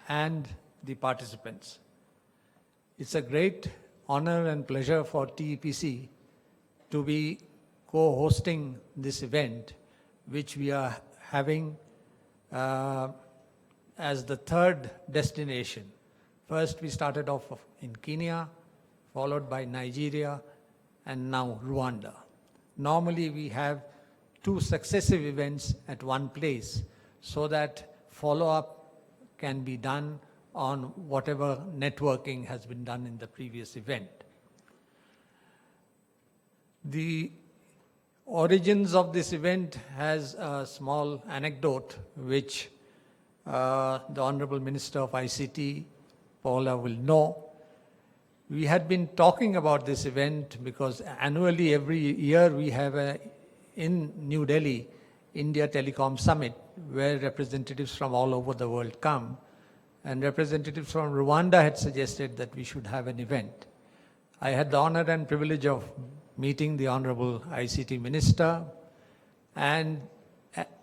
and the participants. It's a great honor and pleasure for TEPC to be co-hosting this event, which we are having as the third destination. First, we started off in Kenya, followed by Nigeria, and now Rwanda. Normally, we have 2 successive events at one place so that follow-up can be done on whatever networking has been done in the previous event. The origins of this event has a small anecdote which the Honorable Minister of ICT, Paula, will know. We had been talking about this event because annually, every year, we have in New Delhi, India Telecom Summit, where representatives from all over the world come. And representatives from Rwanda had suggested that we should have an event. I had the honor and privilege of meeting the Honorable ICT Minister and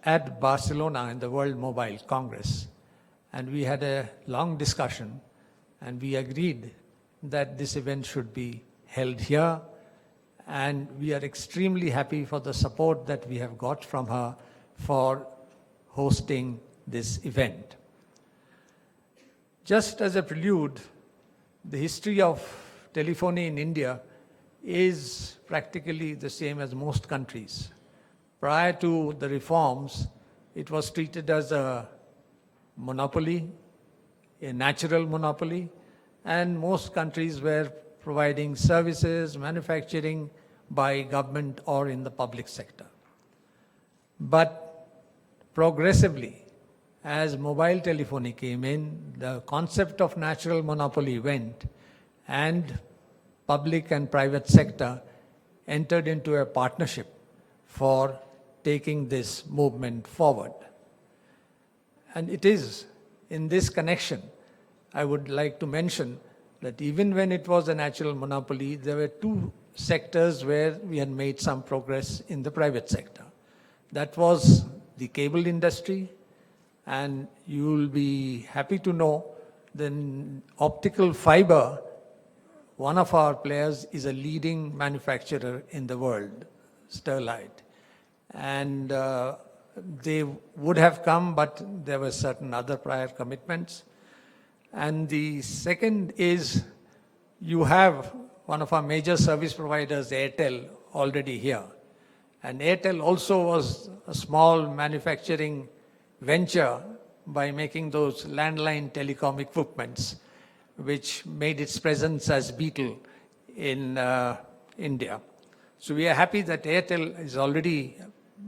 at Barcelona in the World Mobile Congress. And we had a long discussion, and we agreed that this event should be held here. And we are extremely happy for the support that we have got from her for hosting this event. Just as a prelude, the history of telephony in India is practically the same as most countries. Prior to the reforms, it was treated as a monopoly, a natural monopoly, and most countries were providing services, manufacturing by government or in the public sector. But progressively, as mobile telephony came in, the concept of natural monopoly went, and public and private sector entered into a partnership for taking this movement forward. And it is in this connection, I would like to mention that even when it was a natural monopoly, there were 2 sectors where we had made some progress in the private sector. That was the cable industry, and you will be happy to know the optical fiber, one of our players is a leading manufacturer in the world, Sterlite. And they would have come, but there were certain other prior commitments. And the second is you have one of our major service providers, Airtel, already here. And Airtel also was a small manufacturing venture by making those landline telecom equipments, which made its presence as Beetle in India. So we are happy that Airtel is already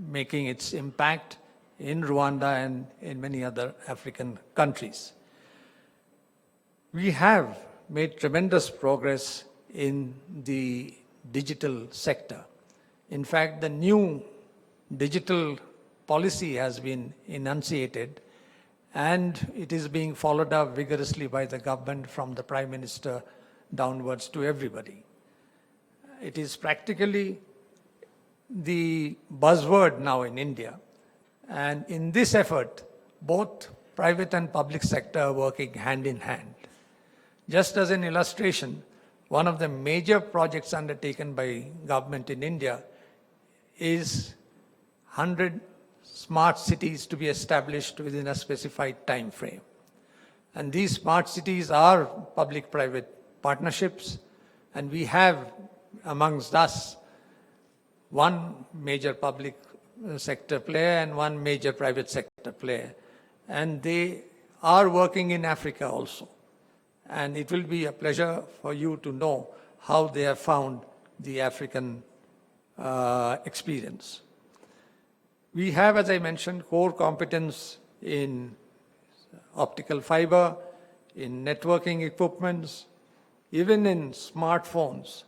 making its impact in Rwanda and in many other African countries. We have made tremendous progress in the digital sector. In fact, the new digital policy has been enunciated, and it is being followed up vigorously by the government from the Prime Minister downwards to everybody. It is practically the buzzword now in India. And in this effort, both private and public sector are working hand in hand. Just as an illustration, one of the major projects undertaken by government in India is 100 smart cities to be established within a specified time frame. And these smart cities are public-private partnerships, and we have amongst us one major public sector player and one major private sector player. And they are working in Africa also. And it will be a pleasure for you to know how they have found the African experience. We have, as I mentioned, core competence in optical fiber, in networking equipments, even in smartphones.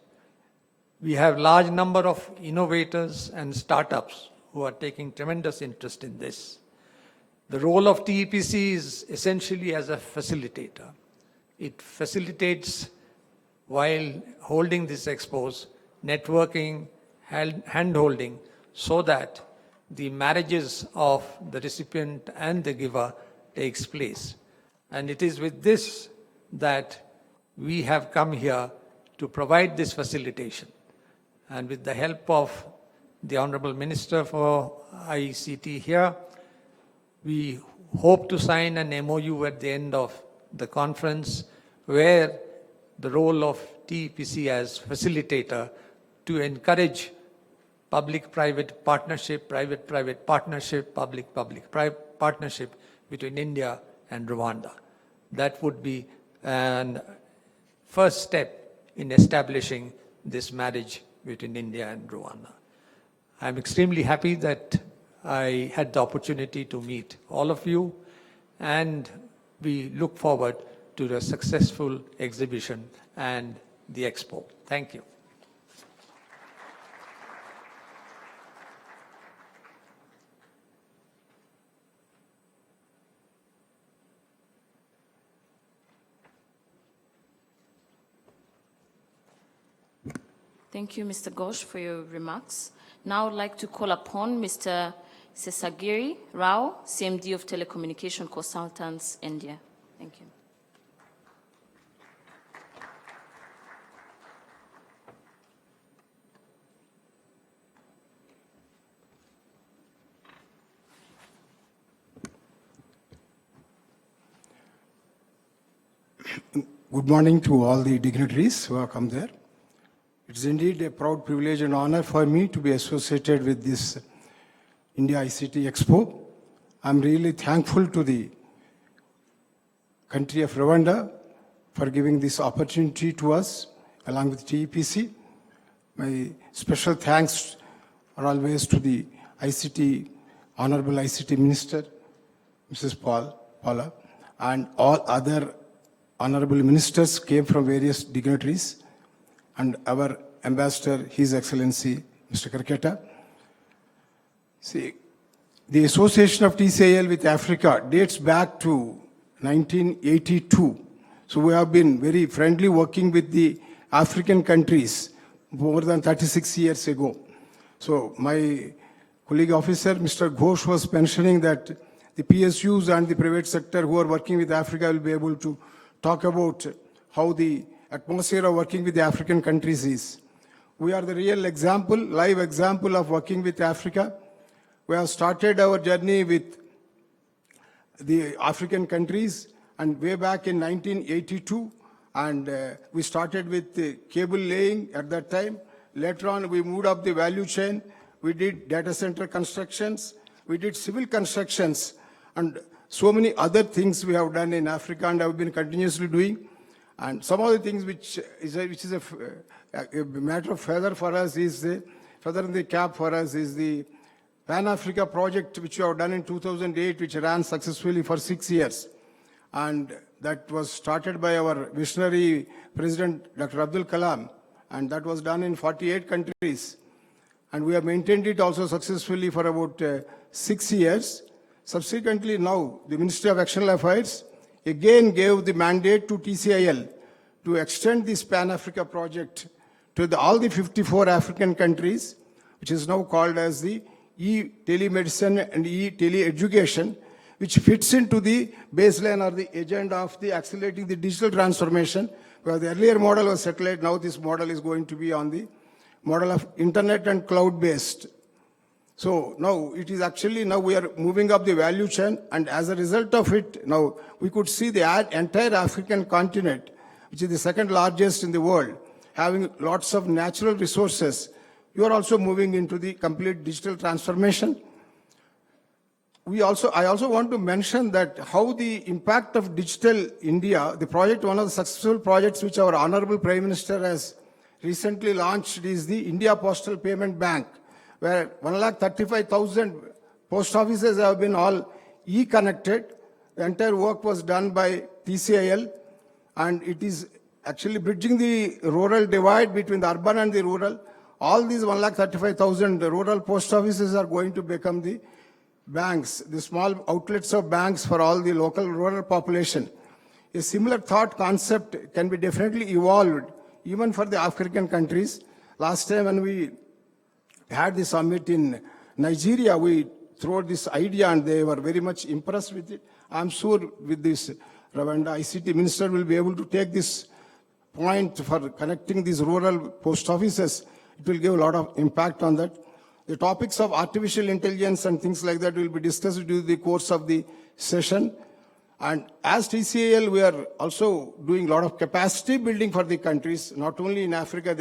We have large number of innovators and startups who are taking tremendous interest in this. The role of TEPC is essentially as a facilitator. It facilitates, while holding these expos, networking, hand-holding, so that the marriages of the recipient and the giver takes place. And it is with this that we have come here to provide this facilitation. And with the help of the Honorable Minister for ICT here, we hope to sign an MOU at the end of the conference where the role of TEPC as facilitator to encourage public-private partnership, private-private partnership, public-public partnership between India and Rwanda. That would be an first step in establishing this marriage between India and Rwanda. I'm extremely happy that I had the opportunity to meet all of you, and we look forward to the successful exhibition and the Expo. Thank you. Thank you, Mr. Ghosh, for your remarks. Now I'd like to call upon Mr. Sesagiri Rao, CMD of Telecommunication Consultants, India. Thank you. Good morning to all the dignitaries who have come there. It's indeed a proud privilege and honor for me to be associated with this India ICT Expo. I'm really thankful to the country of Rwanda for giving this opportunity to us along with TEPC. My special thanks are always to the ICT, Honorable ICT Minister, Mrs. Paula, and all other honorable ministers came from various dignitaries, and our ambassador, His Excellency, Mr. Karketa. See, the association of TCIL with Africa dates back to 1982. So we have been very friendly working with the African countries more than 36 years ago. So my colleague officer, Mr. Ghosh, was mentioning that the PSUs and the private sector who are working with Africa will be able to talk about how the atmosphere of working with the African countries is. We are the real example, live example of working with Africa. We have started our journey with the African countries, and way back in 1982, and we started with cable laying at that time. Later on, we moved up the value chain. We did data center constructions. We did civil constructions, and so many other things we have done in Africa and have been continuously doing. And some of the things which is a matter of feather for us is the feather in the cap for us is the Pan-Africa project, which we have done in 2008, which ran successfully for 6 years. And that was started by our visionary President, Dr. Abdul Kalam, and that was done in 48 countries. And we have maintained it also successfully for about 6 years. Subsequently, now, the Ministry of External Affairs again gave the mandate to TCIL to extend this Pan-Africa project to all the 54 African countries, which is now called as the e-telemedicine and e-tele-education, which fits into the baseline or the agenda of the accelerating the digital transformation, where the earlier model was satellite, now this model is going to be on the model of internet and cloud-based. So now it is actually, now we are moving up the value chain, and as a result of it, now we could see the entire African continent, which is the second largest in the world, having lots of natural resources. You are also moving into the complete digital transformation. I also want to mention that how the impact of Digital India, the project, one of the successful projects which our Honorable Prime Minister has recently launched is the India Postal Payment Bank, where 135,000 post offices have been all e-connected. The entire work was done by TCIL, and it is actually bridging the rural divide between the urban and the rural. All these 135,000 rural post offices are going to become the banks, the small outlets of banks for all the local rural population. A similar thought concept can be definitely evolved even for the African countries. Last time when we had the summit in Nigeria, we threw this idea and they were very much impressed with it. I'm sure with this Rwanda ICT minister will be able to take this point for connecting these rural post offices. It will give a lot of impact on that. The topics of artificial intelligence and things like that will be discussed during the course of the session. And as TCAL, we are also doing a lot of capacity building for the countries, not only in Africa,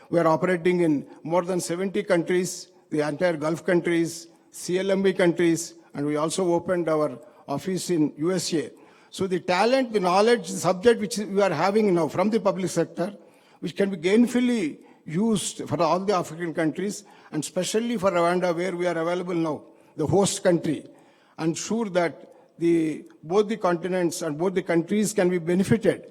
we are operating in more than 70 countries, the entire Gulf countries, CLMB countries, and we also opened our office in USA. So the talent, the knowledge, the subject which we are having now from the public sector, which can be gainfully used for all the African countries, and especially for Rwanda, where we are available now, the host country, and sure that both the continents and both the countries can be benefited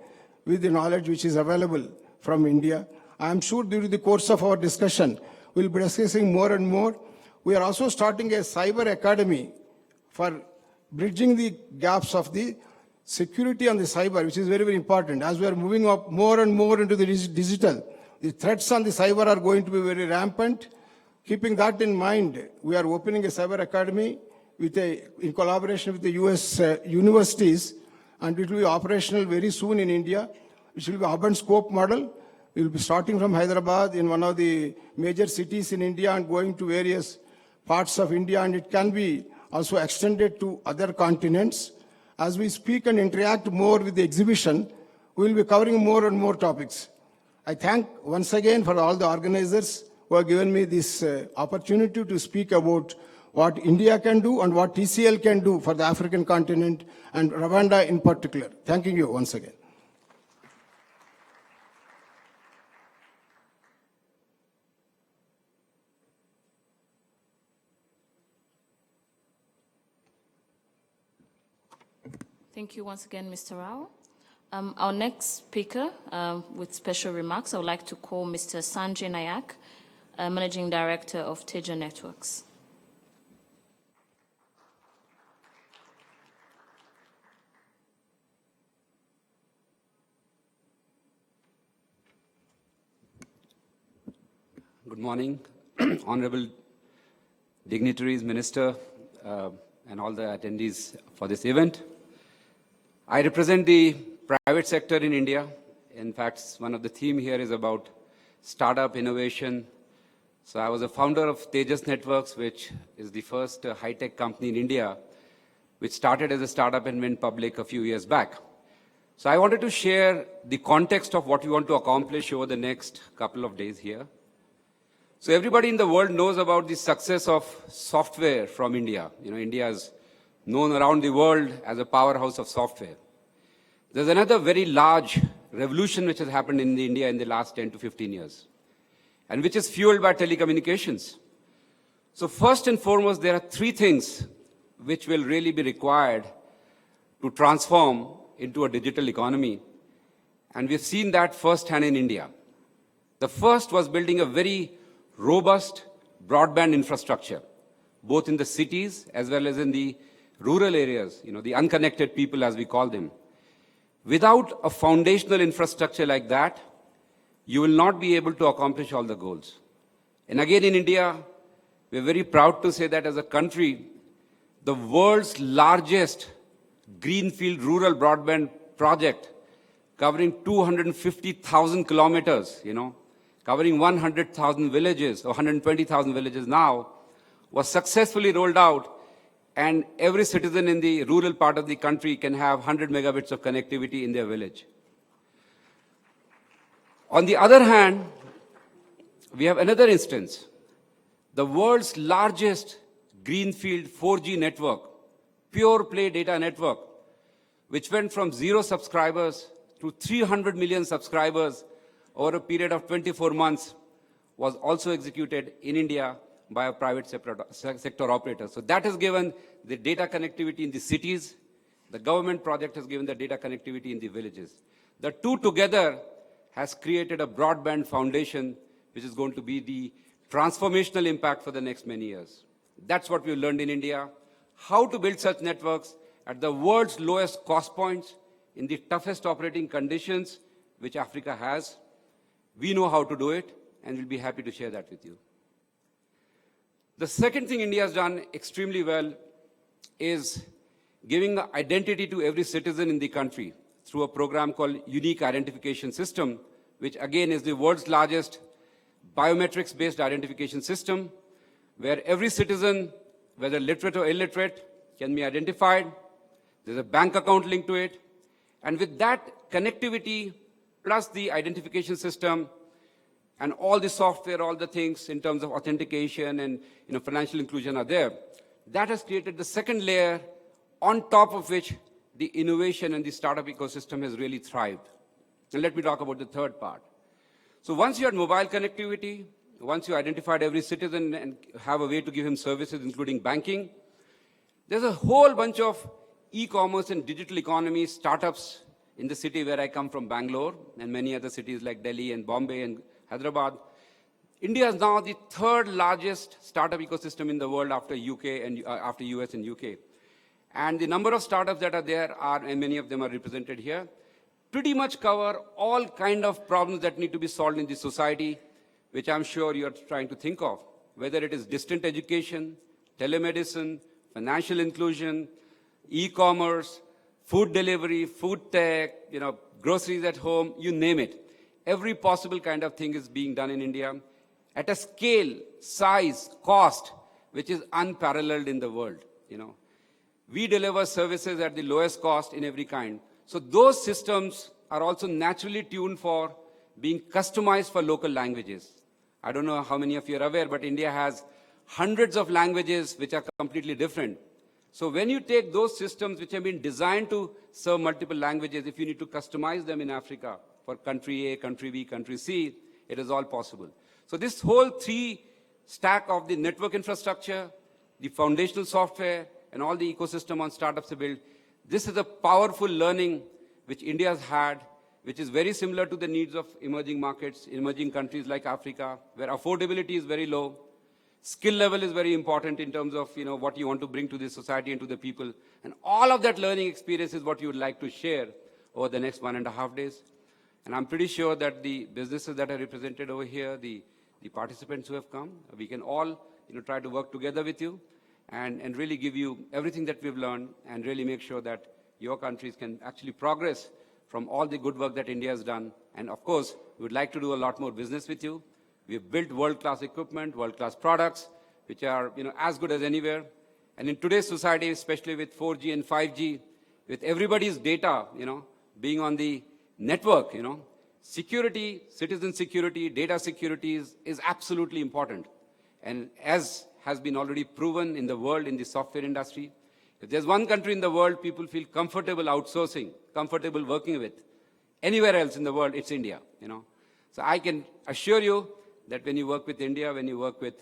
with the knowledge which is available from India. I am sure during the course of our discussion, we'll be discussing more and more. We are also starting a cyber academy for bridging the gaps of the security on the cyber, which is very, very important. As we are moving up more and more into the digital, the threats on the cyber are going to be very rampant. Keeping that in mind, we are opening a cyber academy in collaboration with the US universities, and it will be operational very soon in India, which will be hub and scope model. We will be starting from Hyderabad in one of the major cities in India and going to various parts of India, and it can be also extended to other continents. As we speak and interact more with the exhibition, we will be covering more and more topics. I thank once again for all the organizers who have given me this opportunity to speak about what India can do and what TCL can do for the African continent and Rwanda in particular. Thanking you once again. Thank you once again, Mr. Rao. Our next speaker with special remarks, I would like to call Mr. Sanjay Nayak, Managing Director of Teja Networks. Good morning, honorable dignitaries, minister, and all the attendees for this event. I represent the private sector in India. In fact, one of the themes here is about startup innovation. So I was a founder of Tejas Networks, which is the first high-tech company in India, which started as a startup and went public a few years back. So I wanted to share the context of what we want to accomplish over the next couple of days here. So everybody in the world knows about the success of software from India. You know, India is known around the world as a powerhouse of software. There's another very large revolution which has happened in India in the last 10 to 15 years, and which is fueled by telecommunications. So first and foremost, there are three things which will really be required to transform into a digital economy. And we've seen that firsthand in India. The first was building a very robust broadband infrastructure, both in the cities as well as in the rural areas, you know, the unconnected people as we call them. Without a foundational infrastructure like that, you will not be able to accomplish all the goals. And again in India, we're very proud to say that as a country, the world's largest greenfield rural broadband project covering 250,000 kilometers, you know, covering 100,000 villages or 120,000 villages now, was successfully rolled out, and every citizen in the rural part of the country can have 100 megabits of connectivity in their village. On the other hand, we have another instance. The world's largest greenfield 4G network, pure play data network, which went from 0 subscribers to 300 million subscribers over a period of 24 months, was also executed in India by a private sector operator. So that has given the data connectivity in the cities. The government project has given the data connectivity in the villages. The two together has created a broadband foundation, which is going to be the transformational impact for the next many years. That's what we've learned in India, how to build such networks at the world's lowest cost points in the toughest operating conditions which Africa has. We know how to do it, and we'll be happy to share that with you. The second thing India has done extremely well is giving identity to every citizen in the country through a program called Unique Identification System, which again is the world's largest biometrics-based identification system, where every citizen, whether literate or illiterate, can be identified. There's a bank account linked to it. And with that connectivity, plus the identification system, and all the software, all the things in terms of authentication and financial inclusion are there, that has created the second layer on top of which the innovation and the startup ecosystem has really thrived. And let me talk about the third part. So once you had mobile connectivity, once you identified every citizen and have a way to give him services, including banking, there's a whole bunch of e-commerce and digital economy startups in the city where I come from, Bangalore, and many other cities like Delhi and Bombay and Hyderabad. India is now the third largest startup ecosystem in the world after UK and after US and UK. And the number of startups that are there are, and many of them are represented here, pretty much cover all kind of problems that need to be solved in the society, which I'm sure you're trying to think of, whether it is distant education, telemedicine, financial inclusion, e-commerce, food delivery, food tech, groceries at home, you name it. Every possible kind of thing is being done in India at a scale, size, cost, which is unparalleled in the world. We deliver services at the lowest cost in every kind. So those systems are also naturally tuned for being customized for local languages. I don't know how many of you are aware, but India has hundreds of languages which are completely different. So when you take those systems which have been designed to serve multiple languages, if you need to customize them in Africa for country A, country B, country C, it is all possible. So this whole three stack of the network infrastructure, the foundational software, and all the ecosystem on startups are built, this is a powerful learning which India has had, which is very similar to the needs of emerging markets, emerging countries like Africa, where affordability is very low. Skill level is very important in terms of what you want to bring to the society and to the people. And all of that learning experience is what you would like to share over the next 1.5 days. And I'm pretty sure that the businesses that are represented over here, the participants who have come, we can all try to work together with you and really give you everything that we've learned and really make sure that your countries can actually progress from all the good work that India has done. And of course, we would like to do a lot more business with you. We've built world-class equipment, world-class products, which are as good as anywhere. And in today's society, especially with 4G and 5G, with everybody's data, being on the network, security, citizen security, data security is absolutely important. And as has been already proven in the world, in the software industry, if there's one country in the world people feel comfortable outsourcing, comfortable working with, anywhere else in the world, it's India. So I can assure you that when you work with India, when you work with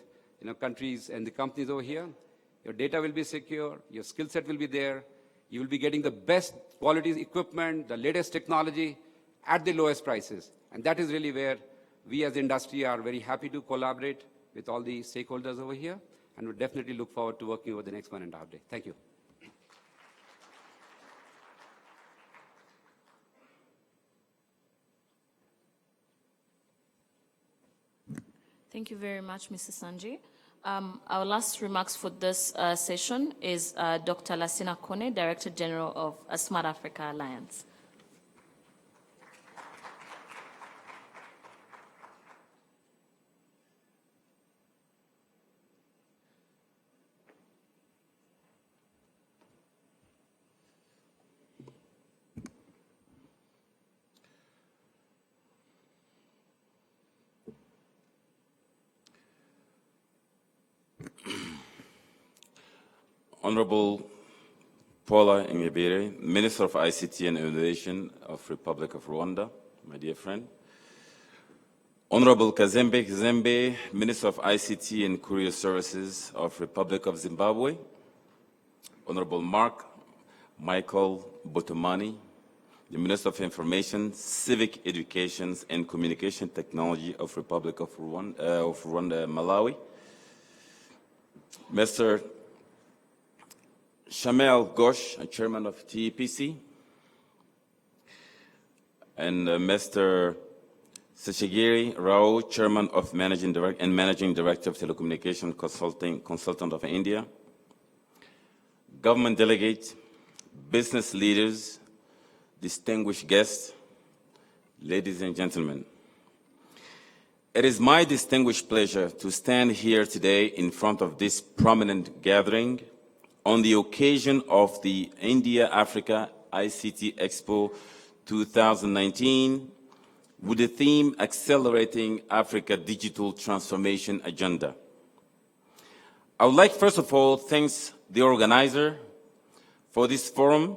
countries and the companies over here, your data will be secure, your skill set will be there, you will be getting the best quality equipment, the latest technology at the lowest prices. And that is really where we as industry are very happy to collaborate with all the stakeholders over here, and we definitely look forward to working over the next 1.5 days. Thank you. Thank you very much, Mr. Sanjay. Our last remarks for this session is Dr. Lassina Kone, Director General of Smart Africa Alliance. Honorable Paula Ingabire, Minister of ICT and Innovation of Republic of Rwanda, my dear friend. Honorable Kazembe Kazembe, Minister of ICT and Courier Services of Republic of Zimbabwe. Honorable Mark Michael Botomani, the Minister of Information, Civic Education and Communication Technology of Republic of Rwanda, Malawi. Mr. Shamel Ghosh, Chairman of TEPC, and Mr. Seshagiri Rao, Chairman of Managing Director of Telecommunication Consultant of India, government delegate, business leaders, distinguished guests, ladies and gentlemen. It is my distinguished pleasure to stand here today in front of this prominent gathering on the occasion of the India-Africa ICT Expo 2019 with the theme Accelerating Africa Digital Transformation Agenda. I would like, first of all, thank the organizer for this forum,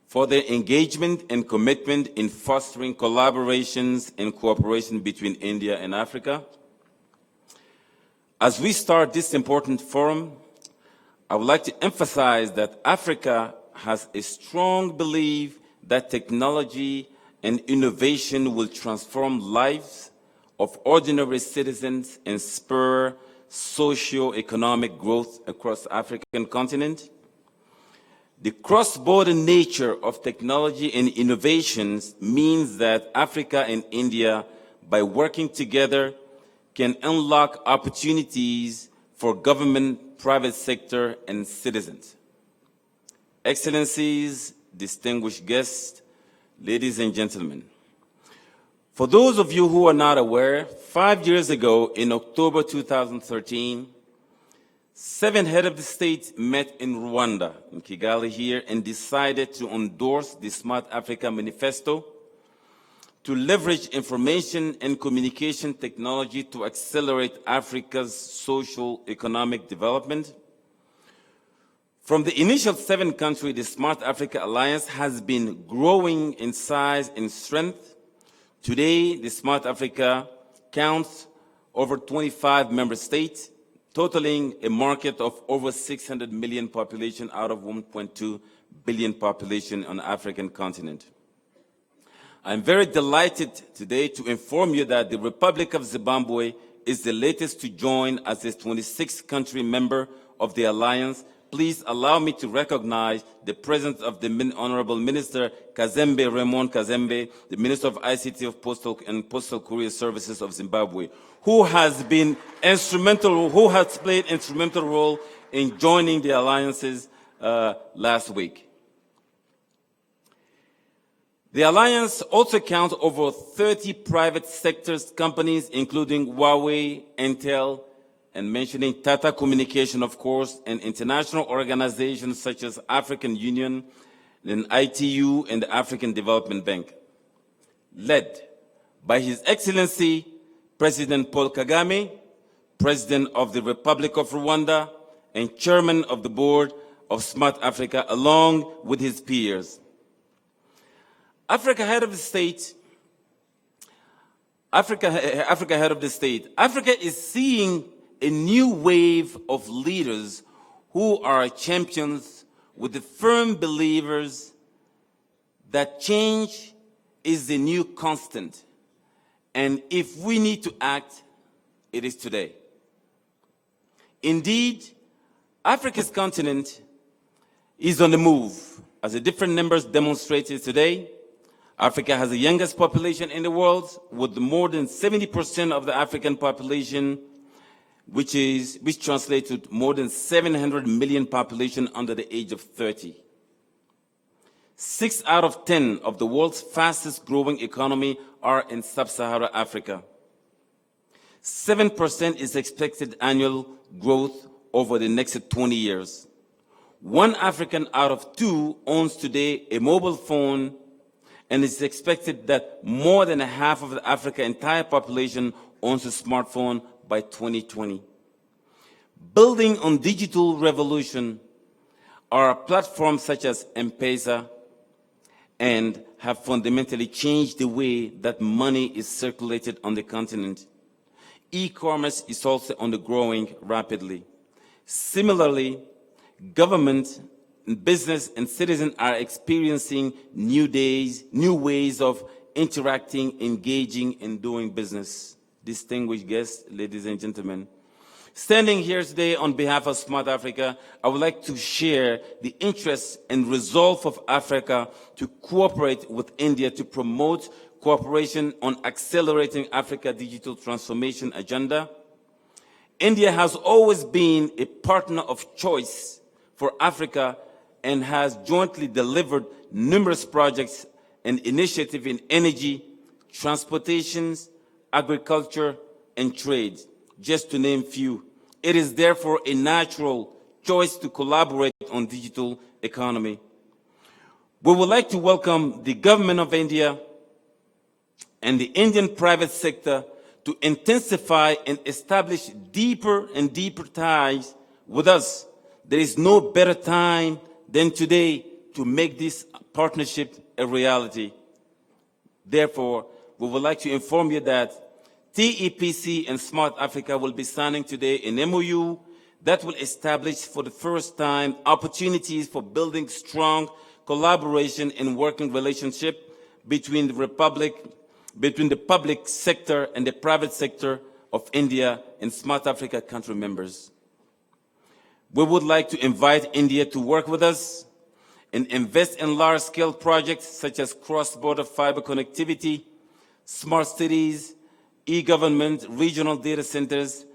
for their engagement and commitment in fostering collaborations and cooperation between India and Africa. As we start this important forum, I would like to emphasize that Africa has a strong belief that technology and innovation will transform lives of ordinary citizens and spur socio-economic growth across the African continent. The cross-border nature of technology and innovations means that Africa and India, by working together, can unlock opportunities for government, private sector, and citizens. Excellencies, distinguished guests, ladies and gentlemen, for those of you who are not aware, 5 years ago, in October 2013, 7 heads of the state met in Rwanda, in Kigali here, and decided to endorse the Smart Africa Manifesto to leverage information and communication technology to accelerate Africa's social economic development. From the initial 7 countries, the Smart Africa Alliance has been growing in size and strength. Today, the Smart Africa counts over 25 member states, totaling a market of over 600 million population out of 1.2 billion population on the African continent. I'm very delighted today to inform you that the Republic of Zimbabwe is the latest to join as a 26th country member of the Alliance. Please allow me to recognize the presence of the Honorable Minister Kazembe Raymond Kazembe, the Minister of ICT of Postal and Postal Courier Services of Zimbabwe, who has played instrumental role in joining the alliances last week. The alliance also counts over 30 private sector companies, including Huawei, Intel, and mentioning Tata Communication, of course, and international organizations such as African Union, and ITU, and the African Development Bank, led by His Excellency President Paul Kagame, President of the Republic of Rwanda, and Chairman of the Board of Smart Africa, along with his peers. Africa head of the state is seeing a new wave of leaders who are champions with the firm believers that change is the new constant. And if we need to act, it is today. Indeed, Africa's continent is on the move. As the different numbers demonstrated today, Africa has the youngest population in the world, with more than 70% of the African population, which translates to more than 700 million population under the age of 30. 6 out of 10 of the world's fastest growing economy are in sub-Saharan Africa. 7% is expected annual growth over the next 20 years. 1 African out of 2 owns today a mobile phone, and it's expected that more than half of the Africa's entire population owns a smartphone by 2020. Building on digital revolution are platforms such as M-Pesa, and have fundamentally changed the way that money is circulated on the continent. E-commerce is also growing rapidly. Similarly, government, business, and citizens are experiencing new ways of interacting, engaging, and doing business. Distinguished guests, ladies and gentlemen, standing here today on behalf of Smart Africa, I would like to share the interest and resolve of Africa to cooperate with India to promote cooperation on accelerating Africa digital transformation agenda. India has always been a partner of choice for Africa and has jointly delivered numerous projects and initiatives in energy, transportations, agriculture, and trade, just to name few. It is therefore a natural choice to collaborate on digital economy. We would like to welcome the government of India and the Indian private sector to intensify and establish deeper and deeper ties with us. There is no better time than today to make this partnership a reality. Therefore, we would like to inform you that TEPC and Smart Africa will be signing today an MOU that will establish for the first time opportunities for building strong collaboration and working relationship between the public sector and the private sector of India and Smart Africa country members. We would like to invite India to work with us and invest in large-scale projects such as cross-border fiber connectivity, smart cities, e-government, regional data centers,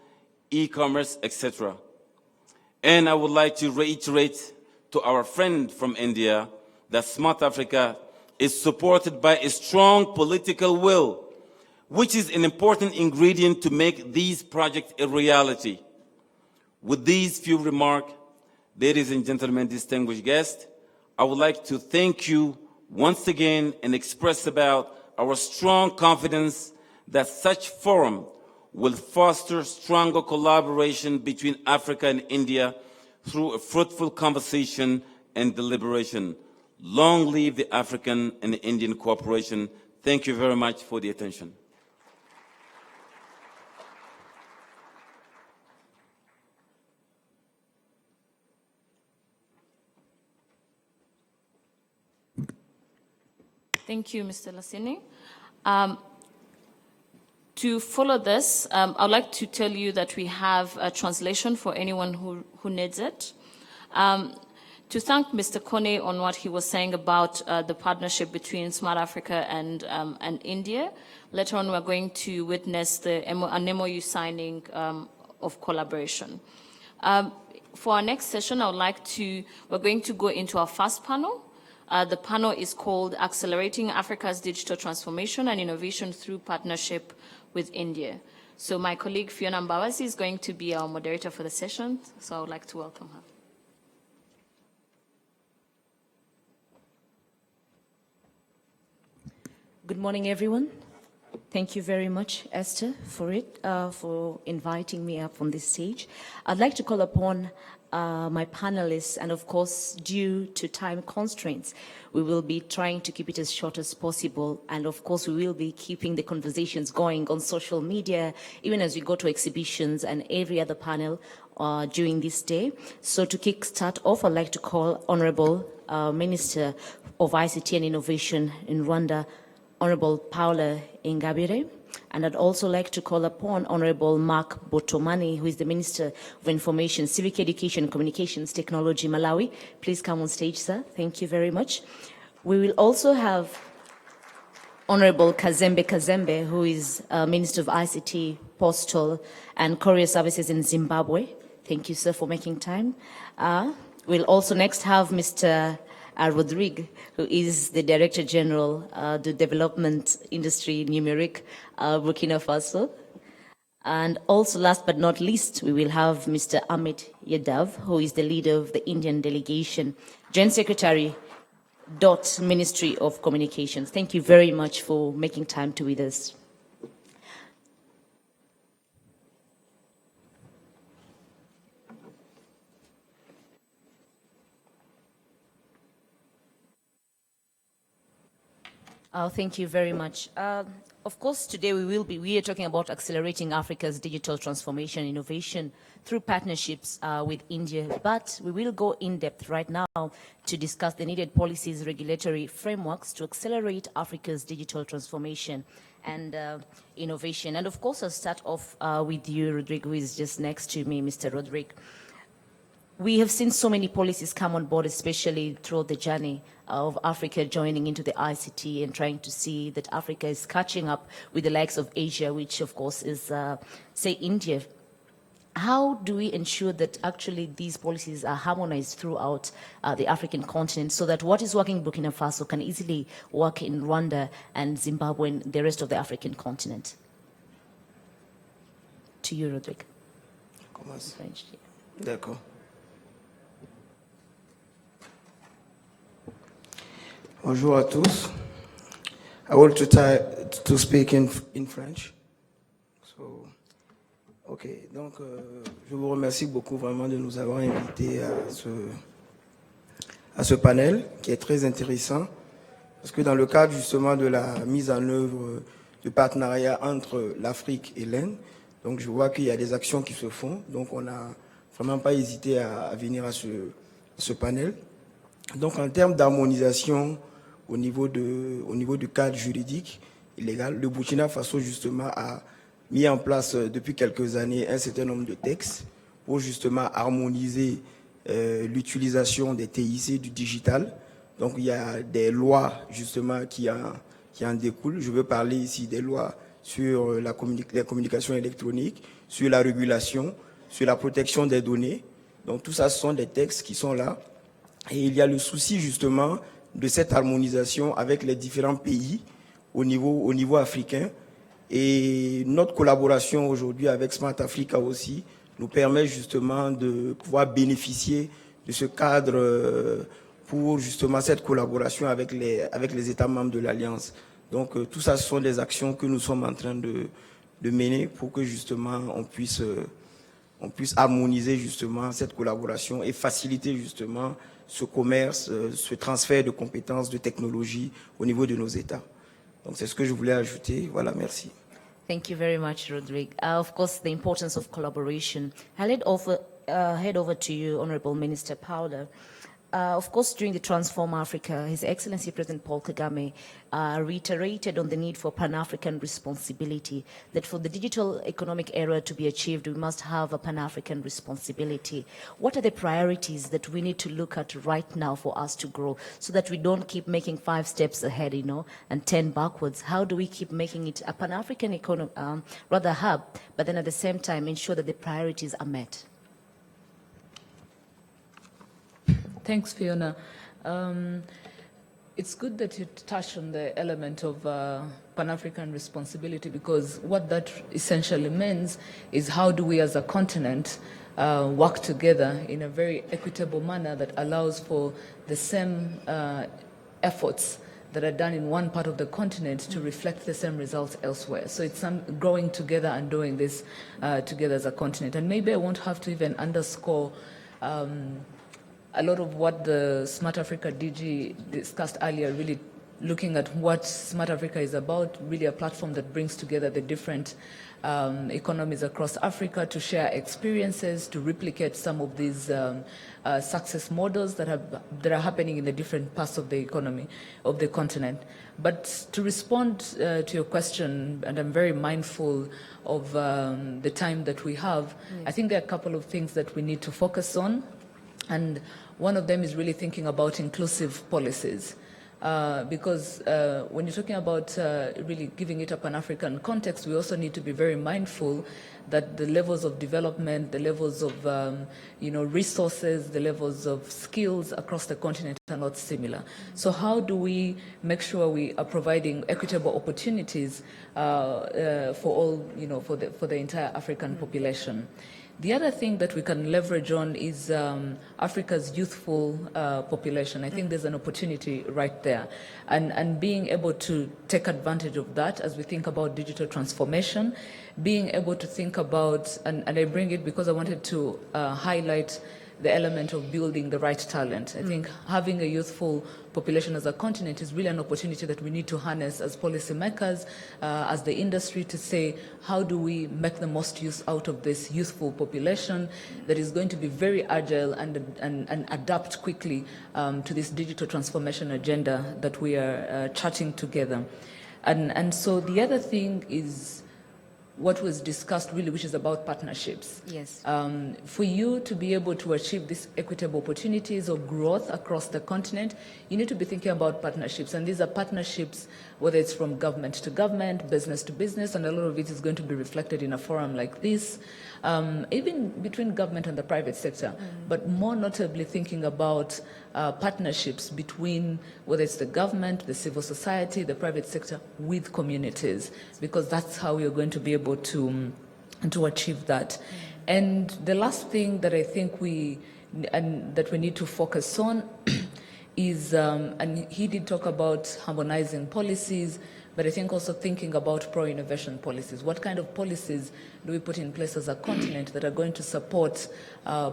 e-commerce, etc. And I would like to reiterate to our friend from India that Smart Africa is supported by a strong political will, which is an important ingredient to make these projects a reality. With these few remarks, ladies and gentlemen, distinguished guests, I would like to thank you once again and express about our strong confidence that such forum will foster stronger collaboration between Africa and India through a fruitful conversation and deliberation. Long live the African and the Indian cooperation. Thank you very much for the attention. Thank you, Mr. Lasini. To follow this, I'd like to tell you that we have a translation for anyone who needs it. To thank Mr. Kone on what he was saying about the partnership between Smart Africa and India. Later on, we're going to witness an MOU signing of collaboration. For our next session, we're going to go into our first panel. The panel is called Accelerating Africa's Digital Transformation and Innovation Through Partnership with India. So my colleague Fiona Mbawasi is going to be our moderator for the session, so I would like to welcome her. Good morning, everyone. Thank you very much, Esther, for inviting me up on this stage. I'd like to call upon my panelists, and of course, due to time constraints, we will be trying to keep it as short as possible. And of course, we will be keeping the conversations going on social media, even as we go to exhibitions and every other panel during this day. So to kick start off, I'd like to call Honorable Minister of ICT and Innovation in Rwanda, Honorable Paula Ingabire. And I'd also like to call upon Honorable Mark Botomani, who is the Minister of Information, Civic Education, Communications Technology, Malawi. Please come on stage, sir. Thank you very much. We will also have Honorable Kazembe, who is Minister of ICT, Postal, and Courier Services in Zimbabwe. Thank you, sir, for making time. We'll also next have Mr. Rodrigue, who is the Director General, the Development Industry Numeric, Burkina Faso. And also, last but not least, we will have Mr. Amit Yadav, who is the leader of the Indian delegation, Joint Secretary, Ministry of Communications. Thank you very much for making time to be with us. Thank you very much. Of course, today we are talking about accelerating Africa's digital transformation innovation through partnerships with India, but we will go in depth right now to discuss the needed policies, regulatory frameworks to accelerate Africa's digital transformation and innovation. And of course, I'll start off with you, Rodrigue, who is just next to me, Mr. Rodrigue. We have seen so many policies come on board, especially throughout the journey of Africa joining into the ICT and trying to see that Africa is catching up with the likes of Asia, which of course is, say, India. how do we ensure that actually these policies are harmonized throughout the African continent so that what is working in Burkina Faso can easily work in Rwanda and Zimbabwe and the rest of the African continent? To you, Rodrigue. Commence. French, yeah. D'accord. Bonjour à tous. I want to speak in French. So, ok, donc je vous remercie beaucoup vraiment de nous avoir invités à ce panel qui est très intéressant parce que dans le cadre justement de la mise en œuvre du partenariat entre l'Afrique et l'Inde, donc je vois qu'il y a des actions qui se font, donc on n'a vraiment pas hésité à venir à ce panel. Donc en termes d'harmonisation au niveau du cadre juridique et légal, le Burkina Faso justement a mis en place depuis quelques années un certain nombre de textes pour justement harmoniser l'utilisation des TIC du digital. Donc il y a des lois justement qui en découlent. Je veux parler ici des lois sur la communication électronique, sur la régulation, sur la protection des données. Donc tout ça, ce sont des textes qui sont là. Et il y a le souci justement de cette harmonisation avec les différents pays au niveau africain. Et notre collaboration aujourd'hui avec Smart Africa aussi nous permet justement de pouvoir bénéficier de ce cadre pour justement cette collaboration avec les États membres de l'Alliance. Donc tout ça, ce sont des actions que nous sommes en train de mener pour que justement on puisse harmoniser justement cette collaboration et faciliter justement ce commerce, ce transfert de compétences, de technologies au niveau de nos États. Donc c'est ce que je voulais ajouter. Voilà, merci. Thank you very much, Rodrigue. Of course, the importance of collaboration. I'll head over to you, Honorable Minister Paula. Of course, during the Transform Africa, His Excellency President Paul Kagame reiterated on the need for Pan-African responsibility, that for the digital economic era to be achieved, we must have a Pan-African responsibility. What are the priorities that we need to look at right now for us to grow so that we don't keep making 5 steps ahead, and 10 backwards? How do we keep making it a Pan-African rather hub, but then at the same time ensure that the priorities are met? Thanks, Fiona. It's good that you touched on the element of Pan-African responsibility, because what that essentially means is how do we as a continent work together in a very equitable manner that allows for the same efforts that are done in one part of the continent to reflect the same results elsewhere. So it's growing together and doing this together as a continent. And maybe I won't have to even underscore a lot of what the Smart Africa DG discussed earlier, really looking at what Smart Africa is about, really a platform that brings together the different economies across Africa to share experiences, to replicate some of these success models that are happening in the different parts of the economy of the continent. But to respond to your question, and I'm very mindful of the time that we have, I think there are a couple of things that we need to focus on. And one of them is really thinking about inclusive policies. Because when you're talking about really giving it a Pan-African context, we also need to be very mindful that the levels of development, the levels of resources, the levels of skills across the continent are not similar. So how do we make sure we are providing equitable opportunities for all, for the entire African population? The other thing that we can leverage on is Africa's youthful population. I think there's an opportunity right there. And being able to take advantage of that as we think about digital transformation, being able to think about, and I bring it because I wanted to highlight the element of building the right talent. I think having a youthful population as a continent is really an opportunity that we need to harness as policymakers, as the industry, to say, how do we make the most use out of this youthful population that is going to be very agile and adapt quickly to this digital transformation agenda that we are charting together. And so the other thing is what was discussed really, which is about partnerships. Yes. For you to be able to achieve these equitable opportunities or growth across the continent, you need to be thinking about partnerships. And these are partnerships, whether it's from government to government, business to business, and a lot of it is going to be reflected in a forum like this. even between government and the private sector, but more notably thinking about partnerships between whether it's the government, the civil society, the private sector with communities, because that's how we're going to be able to achieve that. And the last thing that I think that we need to focus on is, and he did talk about harmonizing policies, but I think also thinking about pro-innovation policies. What kind of policies do we put in place as a continent that are going to support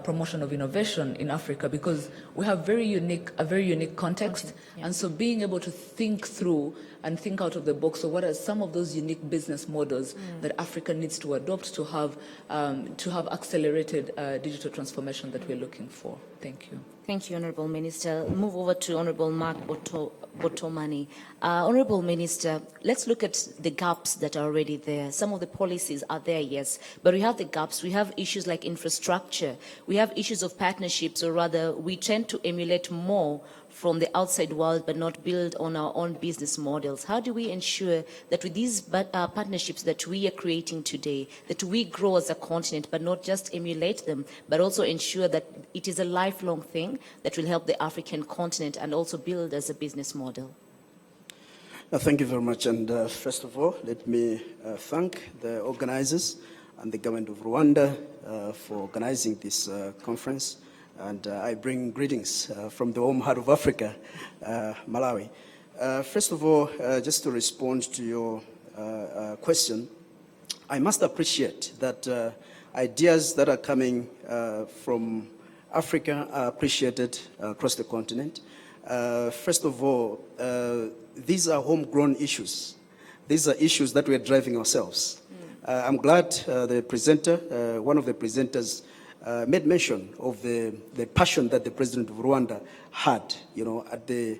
promotion of innovation in Africa? Because we have a very unique context, and so being able to think through and think out of the box. So what are some of those unique business models that Africa needs to adopt to have accelerated digital transformation that we're looking for? Thank you. Thank you, Honorable Minister. We'll move over to Honorable Mark Botomani. Honorable Minister, let's look at the gaps that are already there. Some of the policies are there, yes, but we have the gaps. We have issues like infrastructure. We have issues of partnerships, or rather, we tend to emulate more from the outside world, but not build on our own business models. How do we ensure that with these partnerships that we are creating today, that we grow as a continent, but not just emulate them, but also ensure that it is a lifelong thing that will help the African continent and also build as a business model? Thank you very much. And first of all, let me thank the organizers and the government of Rwanda for organizing this conference. And I bring greetings from the home heart of Africa, Malawi. First of all, just to respond to your question, I must appreciate that ideas that are coming from Africa are appreciated across the continent. First of all, these are homegrown issues. These are issues that we're driving ourselves. I'm glad the presenter, one of the presenters, made mention of the passion that the president of Rwanda had, at the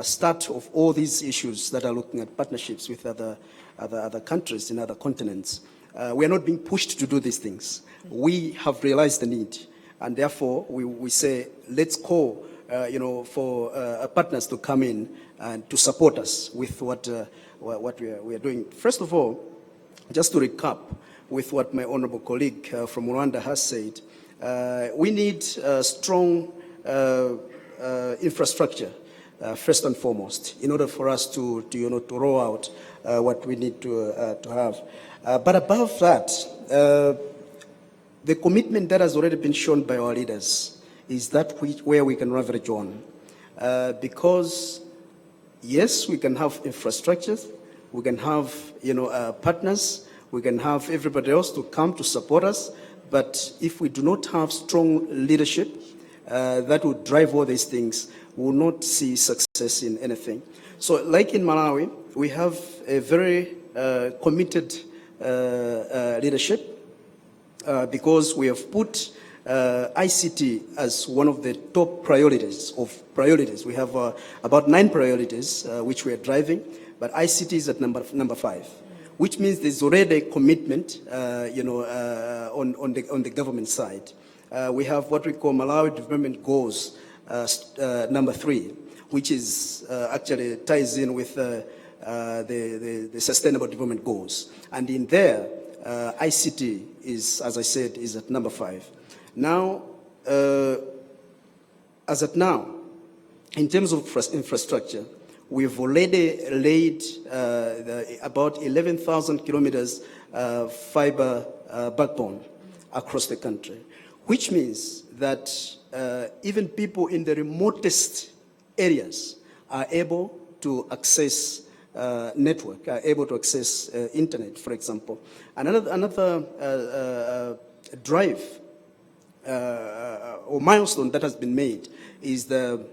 start of all these issues that are looking at partnerships with other countries in other continents. We are not being pushed to do these things. We have realized the need, and therefore we say, let's call, for partners to come in and to support us with what we are doing. First of all, just to recap with what my honorable colleague from Rwanda has said, we need strong infrastructure, first and foremost, in order for us to roll out what we need to have. But above that, the commitment that has already been shown by our leaders is that where we can leverage on. Because, yes, we can have infrastructures, we can have partners, we can have everybody else to come to support us, but if we do not have strong leadership that would drive all these things, we will not see success in anything. So like in Malawi, we have a very committed leadership because we have put ICT as one of the top priorities of priorities. We have about 9 priorities which we are driving, but ICT is at number 5. Which means there's already a commitment, on the government side. We have what we call Malawi Development Goals, number 3, which is actually ties in with the Sustainable Development Goals. And in there, ICT is, as I said, is at number 5. Now, as at now, in terms of infrastructure, we've already laid about 11,000 kilometers fiber backbone across the country, which means that even people in the remotest areas are able to access network, are able to access internet, for example. Another drive or milestone that has been made is the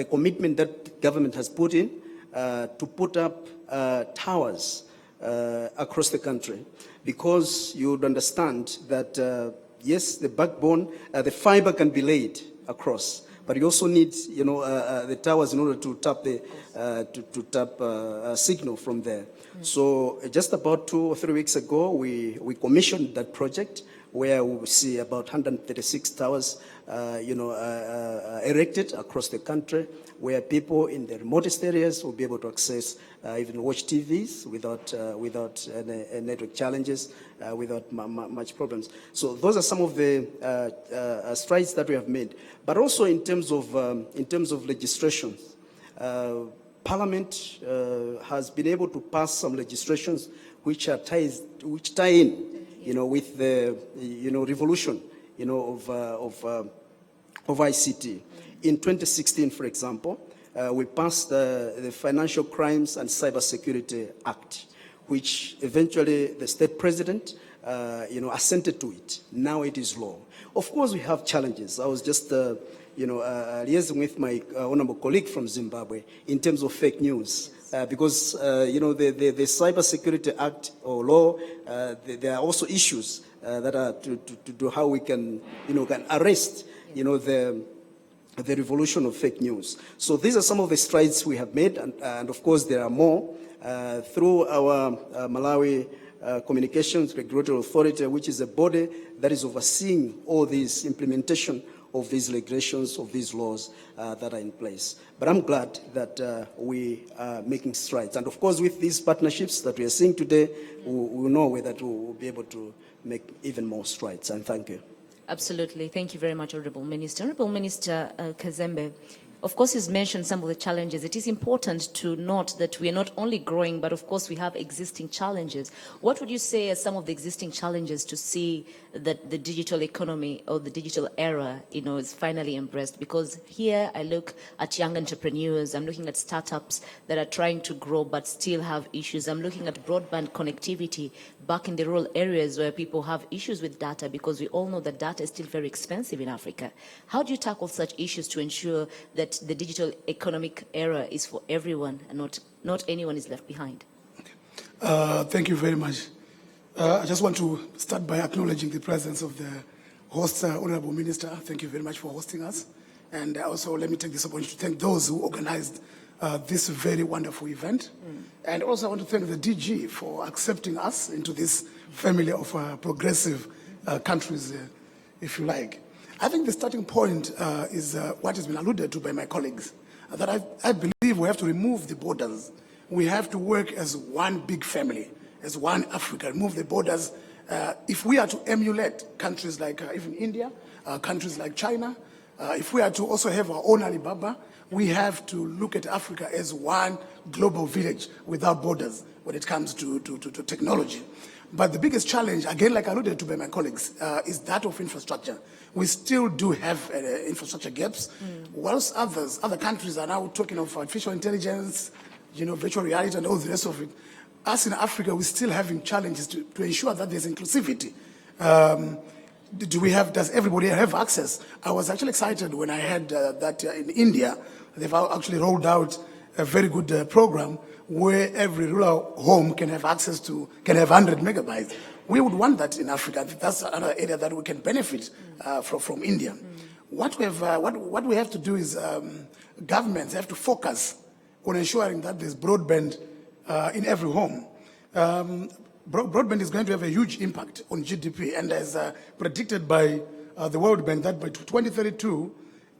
commitment that government has put in to put up towers across the country, because you would understand that yes, the backbone, the fiber can be laid across, but you also need, the towers in order to tap the signal from there. So just about 2 or 3 weeks ago, we commissioned that project, where we will see about 136 towers, erected across the country, where people in the remotest areas will be able to access, even watch TVs without any network challenges, without much problems. So those are some of the strides that we have made. But also in terms of legislation, Parliament has been able to pass some legislations which tie in, with the, revolution, of ICT. In 2016, for example, we passed the Financial Crimes and Cybersecurity Act, which eventually the state president, assented to it. Now it is law. Of course, we have challenges. I was just, liaising with my honorable colleague from Zimbabwe in terms of fake news. Because, the Cybersecurity Act or law, there are also issues that are to do how we can arrest, the revolution of fake news. So these are some of the strides we have made, and of course there are more through our Malawi Communications Regulatory Authority, which is a body that is overseeing all these implementation of these regulations, of these laws that are in place. But I'm glad that we are making strides. And of course, with these partnerships that we are seeing today, we know whether we will be able to make even more strides. And thank you. Absolutely. Thank you very much, Honorable Minister. Honorable Minister Kazembe, of course, he's mentioned some of the challenges. It is important to note that we are not only growing, but of course we have existing challenges. What would you say are some of the existing challenges to see that the digital economy or the digital era, is finally embraced? Because here I look at young entrepreneurs, I'm looking at startups that are trying to grow but still have issues. I'm looking at broadband connectivity back in the rural areas where people have issues with data, because we all know that data is still very expensive in Africa. How do you tackle such issues to ensure that the digital economic era is for everyone and not anyone is left behind? Thank you very much. I just want to start by acknowledging the presence of the host, Honorable Minister. Thank you very much for hosting us. And also let me take this opportunity to thank those who organized this very wonderful event. And also I want to thank the DG for accepting us into this family of progressive countries, if you like. I think the starting point is what has been alluded to by my colleagues, that I believe we have to remove the borders. We have to work as one big family, as one Africa, remove the borders. If we are to emulate countries like even India, countries like China, if we are to also have our own Alibaba, we have to look at Africa as one global village without borders when it comes to technology. But the biggest challenge, again, like alluded to by my colleagues, is that of infrastructure. We still do have infrastructure gaps, whilst other countries are now talking of artificial intelligence, virtual reality and all the rest of it. Us in Africa, we're still having challenges to ensure that there's inclusivity. Does everybody have access? I was actually excited when I heard that in India, they've actually rolled out a very good program where every rural home can have access to, can have 100 megabytes. We would want that in Africa. That's another area that we can benefit from India. What we have to do is governments have to focus on ensuring that there's broadband in every home. Broadband is going to have a huge impact on GDP, and as predicted by the World Bank, that by 2032,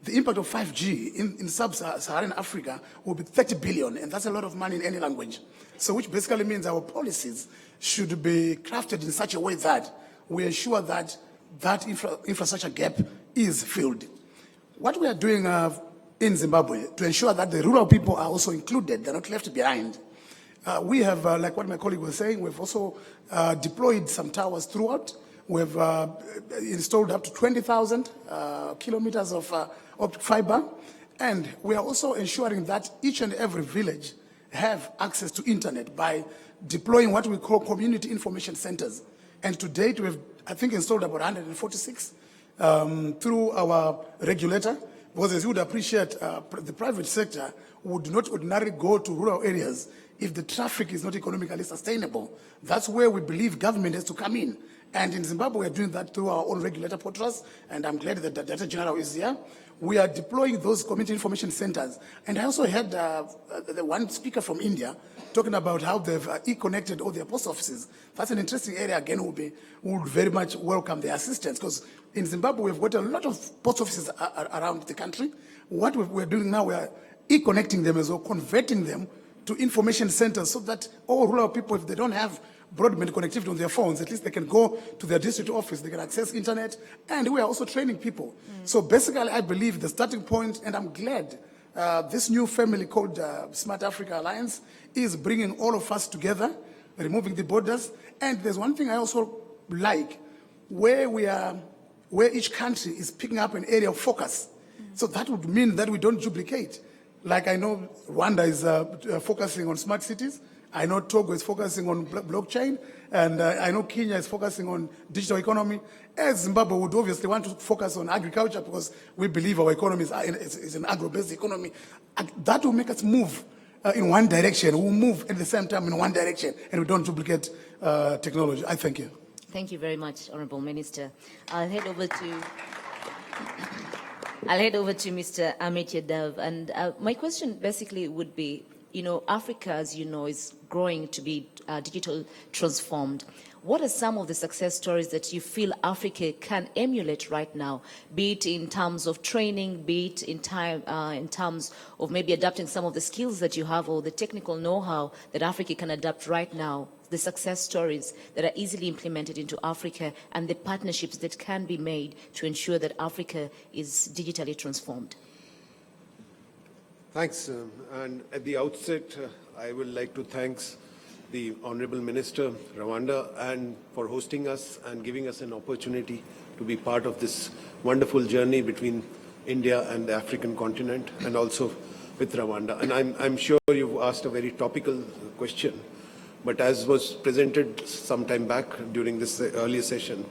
the impact of 5G in sub-Saharan Africa will be 30 billion, and that's a lot of money in any language. So which basically means our policies should be crafted in such a way that we ensure that that infrastructure gap is filled. What we are doing in Zimbabwe to ensure that the rural people are also included, they're not left behind. We have, like what my colleague was saying, we've also deployed some towers throughout. We've installed up to 20,000 kilometers of optic fiber. And we are also ensuring that each and every village have access to internet by deploying what we call community information centers. And to date, we've, I think, installed about 146 through our regulator. Because as you would appreciate, the private sector would not ordinarily go to rural areas if the traffic is not economically sustainable, that's where we believe government has to come in. And in Zimbabwe, we're doing that through our own regulator portals, and I'm glad that the Director General is here. We are deploying those community information centers. And I also had the one speaker from India talking about how they've e-connected all their post offices. That's an interesting area. Again, we would very much welcome their assistance, because in Zimbabwe, we've got a lot of post offices around the country. What we're doing now, we're e-connecting them as well, converting them to information centers, so that all rural people, if they don't have broadband connectivity on their phones, at least they can go to their district office, they can access internet, and we are also training people. So basically, I believe the starting point, and I'm glad this new family called Smart Africa Alliance is bringing all of us together, removing the borders. And there's one thing I also like, where each country is picking up an area of focus. So that would mean that we don't duplicate. Like I know Rwanda is focusing on smart cities. I know Togo is focusing on blockchain, and I know Kenya is focusing on digital economy. As Zimbabwe would obviously want to focus on agriculture, because we believe our economy is an agro-based economy. That will make us move in one direction. We'll move at the same time in one direction, and we don't duplicate technology. I thank you. Thank you very much, Honorable Minister. I'll head over to Mr. Amit Yadav, and my question basically would be, Africa, as you know, is growing to be digital transformed. What are some of the success stories that you feel Africa can emulate right now, be it in terms of training, be it in terms of maybe adapting some of the skills that you have or the technical know-how that Africa can adapt right now, the success stories that are easily implemented into Africa, and the partnerships that can be made to ensure that Africa is digitally transformed? Thanks. And at the outset, I would like to thank the Honorable Minister, Rwanda, and for hosting us and giving us an opportunity to be part of this wonderful journey between India and the African continent, and also with Rwanda. And I'm sure you've asked a very topical question, but as was presented some time back during this earlier session,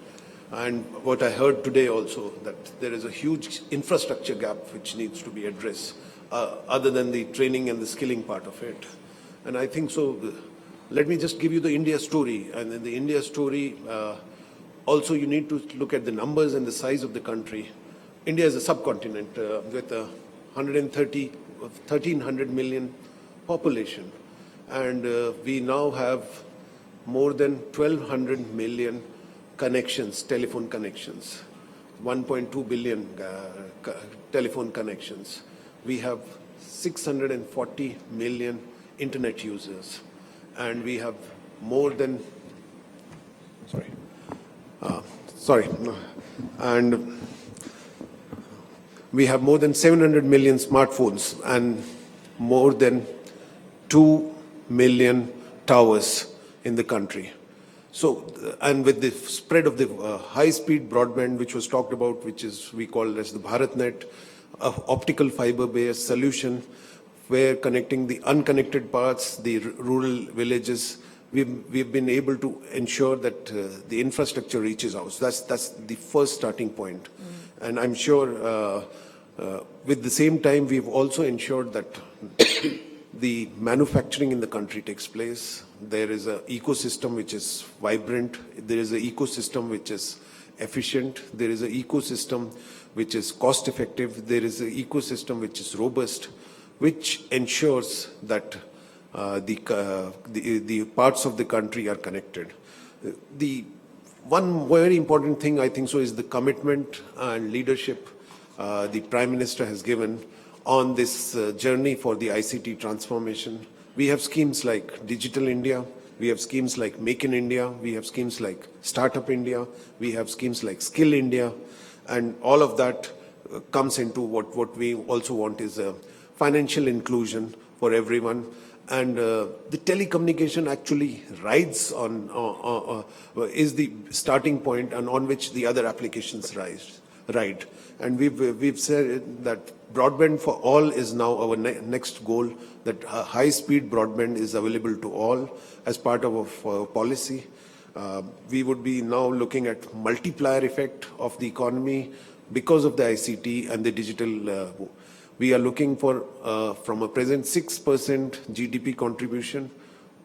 and what I heard today also, that there is a huge infrastructure gap which needs to be addressed, other than the training and the skilling part of it. And I think so. Let me just give you the India story. And in the India story, also you need to look at the numbers and the size of the country. India is a subcontinent with a 1,300 million population. And we now have more than 1,200 million connections, telephone connections, 1.2 billion telephone connections. We have 640 million internet users, and we have more than, and we have more than 700 million smartphones and more than 2 million towers in the country. So, and with the spread of the high-speed broadband, which was talked about, which is we call as the BharatNet, optical fiber-based solution, where connecting the unconnected parts, the rural villages, we've been able to ensure that the infrastructure reaches out. So that's the first starting point. And I'm sure with the same time, we've also ensured that the manufacturing in the country takes place. There is an ecosystem which is vibrant. There is an ecosystem which is efficient. There is an ecosystem which is cost effective. There is an ecosystem which is robust, which ensures that the parts of the country are connected. The one very important thing I think so is the commitment and leadership the Prime Minister has given on this journey for the ICT transformation. We have schemes like Digital India, we have schemes like Make in India, we have schemes like Startup India, we have schemes like Skill India, and all of that comes into what we also want is a financial inclusion for everyone. And the telecommunication actually rides on, is the starting point and on which the other applications ride. And we've said that broadband for all is now our next goal, that high-speed broadband is available to all as part of our policy. We would be now looking at multiplier effect of the economy because of the ICT and the digital We are looking for, from a present 6% GDP contribution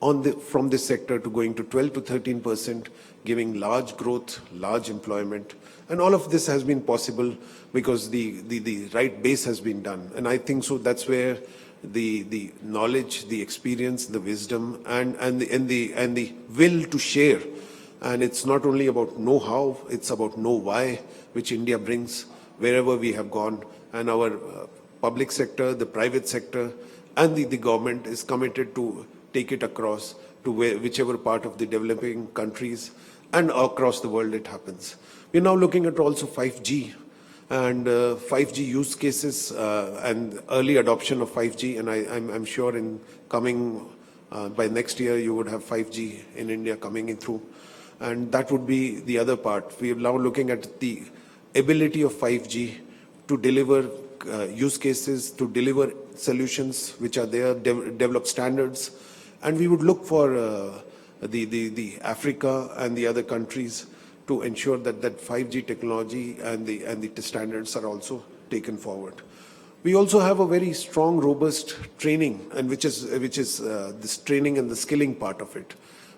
from this sector to going to 12 to 13%, giving large growth, large employment. And all of this has been possible because the right base has been done. And I think so that's where the knowledge, the experience, the wisdom, and the will to share. And it's not only about know-how, it's about know-why, which India brings wherever we have gone. And our public sector, the private sector, and the government is committed to take it across to whichever part of the developing countries and across the world it happens. We're now looking at also 5G and 5G use cases and early adoption of 5G. And I'm sure in coming, by next year, you would have 5G in India coming in through. And that would be the other part. We are now looking at the ability of 5G to deliver use cases, to deliver solutions which are there, develop standards. And we would look for the Africa and the other countries to ensure that 5G technology and the standards are also taken forward. We also have a very strong, robust training, and which is this training and the skilling part of it,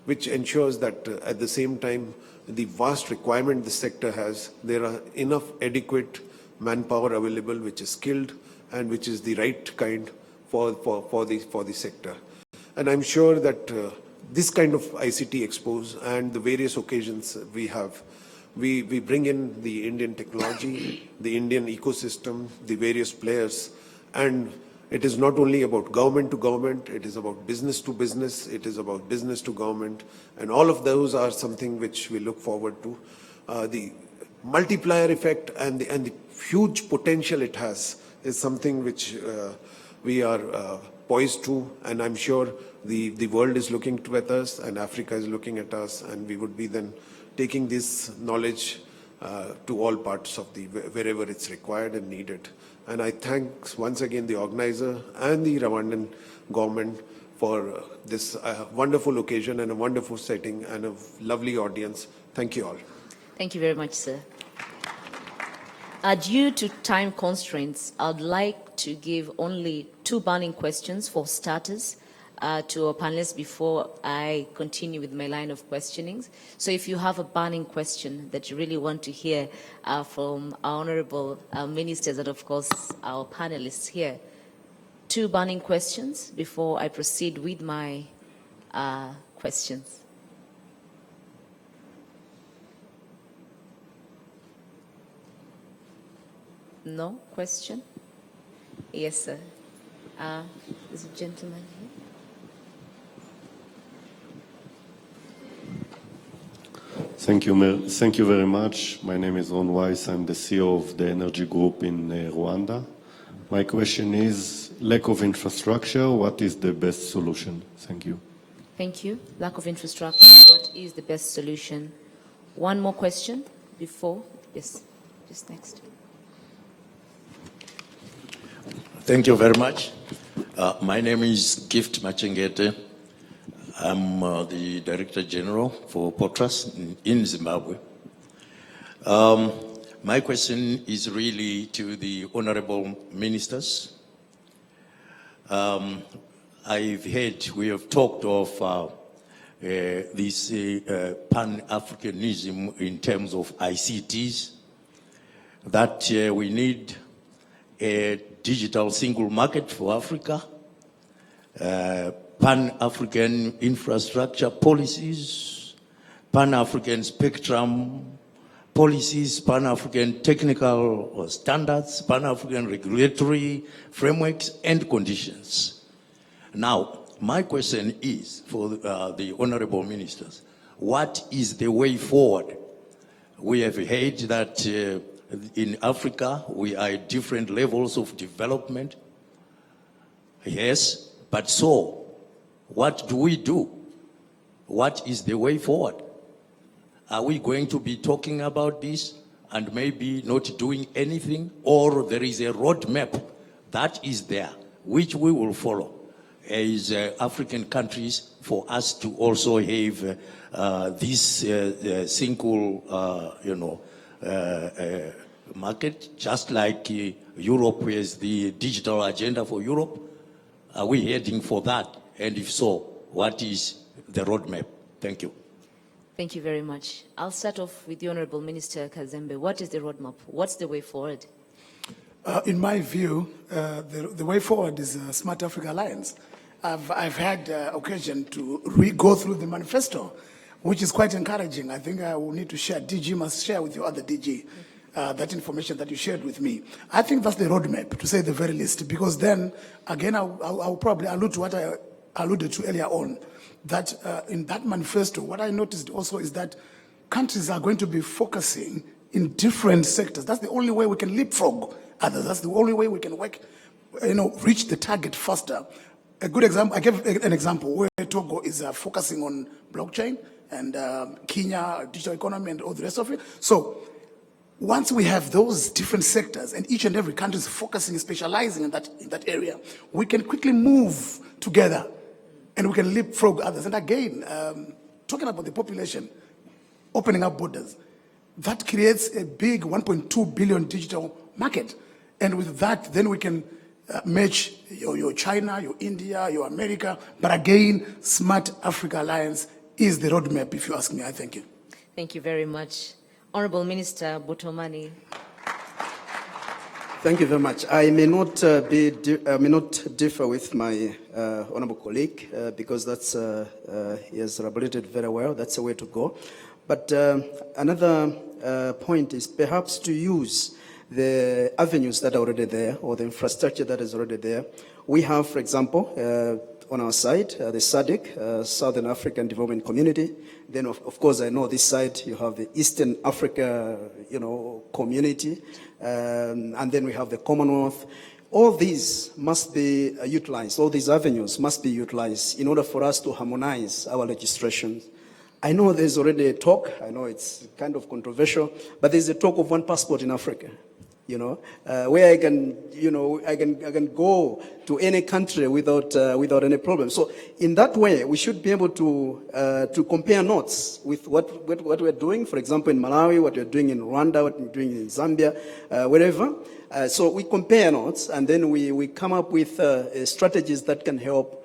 which ensures that at the same time, the vast requirement the sector has, there are enough adequate manpower available, which is skilled and which is the right kind for the sector. And I'm sure that this kind of ICT expos and the various occasions we have, we bring in the Indian technology, the Indian ecosystem, the various players, and it is not only about government to government, it is about business to business, it is about business to government, and all of those are something which we look forward to. The multiplier effect and the huge potential it has is something which we are poised to, and I'm sure the world is looking at us and Africa is looking at us, and we would be then taking this knowledge to all parts of wherever it's required and needed. And I thank once again the organizer and the Rwandan government for this wonderful occasion and a wonderful setting and a lovely audience. Thank you all. Thank you very much, sir. Due to time constraints, I'd like to give only 2 burning questions for starters to our panelists before I continue with my line of questionings. So if you have a burning question that you really want to hear from our honorable ministers and of course our panelists here, 2 burning questions before I proceed with my questions. No question? Yes, sir. There's a gentleman here. Thank you very much. My name is Ron Weiss. I'm the CEO of the energy group in Rwanda. My question is, lack of infrastructure, what is the best solution? Thank you. Thank you. Lack of infrastructure, what is the best solution? One more question before, yes, just next. Thank you very much. My name is Gift Machengete. I'm the Director General for Potras in Zimbabwe. My question is really to the honorable ministers. I've heard, we have talked of this Pan-Africanism in terms of ICTs, that we need a digital single market for Africa, Pan-African infrastructure policies, Pan-African spectrum policies, Pan-African technical standards, Pan-African regulatory frameworks and conditions. Now, my question is for the honorable ministers, what is the way forward? We have heard that in Africa, we are at different levels of development. Yes, but so, what do we do? What is the way forward? Are we going to be talking about this and maybe not doing anything? Or there is a roadmap that is there, which we will follow as African countries for us to also have this single, market, just like Europe has the digital agenda for Europe. Are we heading for that? And if so, what is the roadmap? Thank you. Thank you very much. I'll start off with the Honorable Minister Kazembe. What is the roadmap? What's the way forward? In my view, the way forward is a Smart Africa Alliance. I've had occasion to go through the manifesto, which is quite encouraging. I think I will need to share, DG must share with your other DG that information that you shared with me. I think that's the roadmap, to say the very least, because then, again, I'll probably allude to what I alluded to earlier on, that in that manifesto, what I noticed also is that countries are going to be focusing in different sectors. That's the only way we can leapfrog others. That's the only way we can work, reach the target faster. A good example, I gave an example where Togo is focusing on blockchain and Kenya, digital economy and all the rest of it. So once we have those different sectors and each and every country is focusing and specializing in that area, we can quickly move together and we can leapfrog others. And again, talking about the population, opening up borders, that creates a big 1.2 billion digital market. And with that, then we can match your China, your India, your America. But again, Smart Africa Alliance is the roadmap, if you ask me. I thank you. Thank you very much. Honorable Minister Botomani. Thank you very much. I may not differ with my honorable colleague because that's he has elaborated very well. That's the way to go. But another point is perhaps to use the avenues that are already there or the infrastructure that is already there. We have, for example, on our side, the SADC, Southern African Development Community. Then, of course, I know this side, you have the Eastern Africa, community. And then we have the Commonwealth. All these must be utilized. All these avenues must be utilized in order for us to harmonize our legislation. I know there's already a talk. I know it's kind of controversial, but there's a talk of one passport in Africa. Where I can go to any country without any problem. So in that way, we should be able to compare notes with what we're doing. For example, in Malawi, what we're doing in Rwanda, what we're doing in Zambia, wherever. So we compare notes, and then we come up with strategies that can help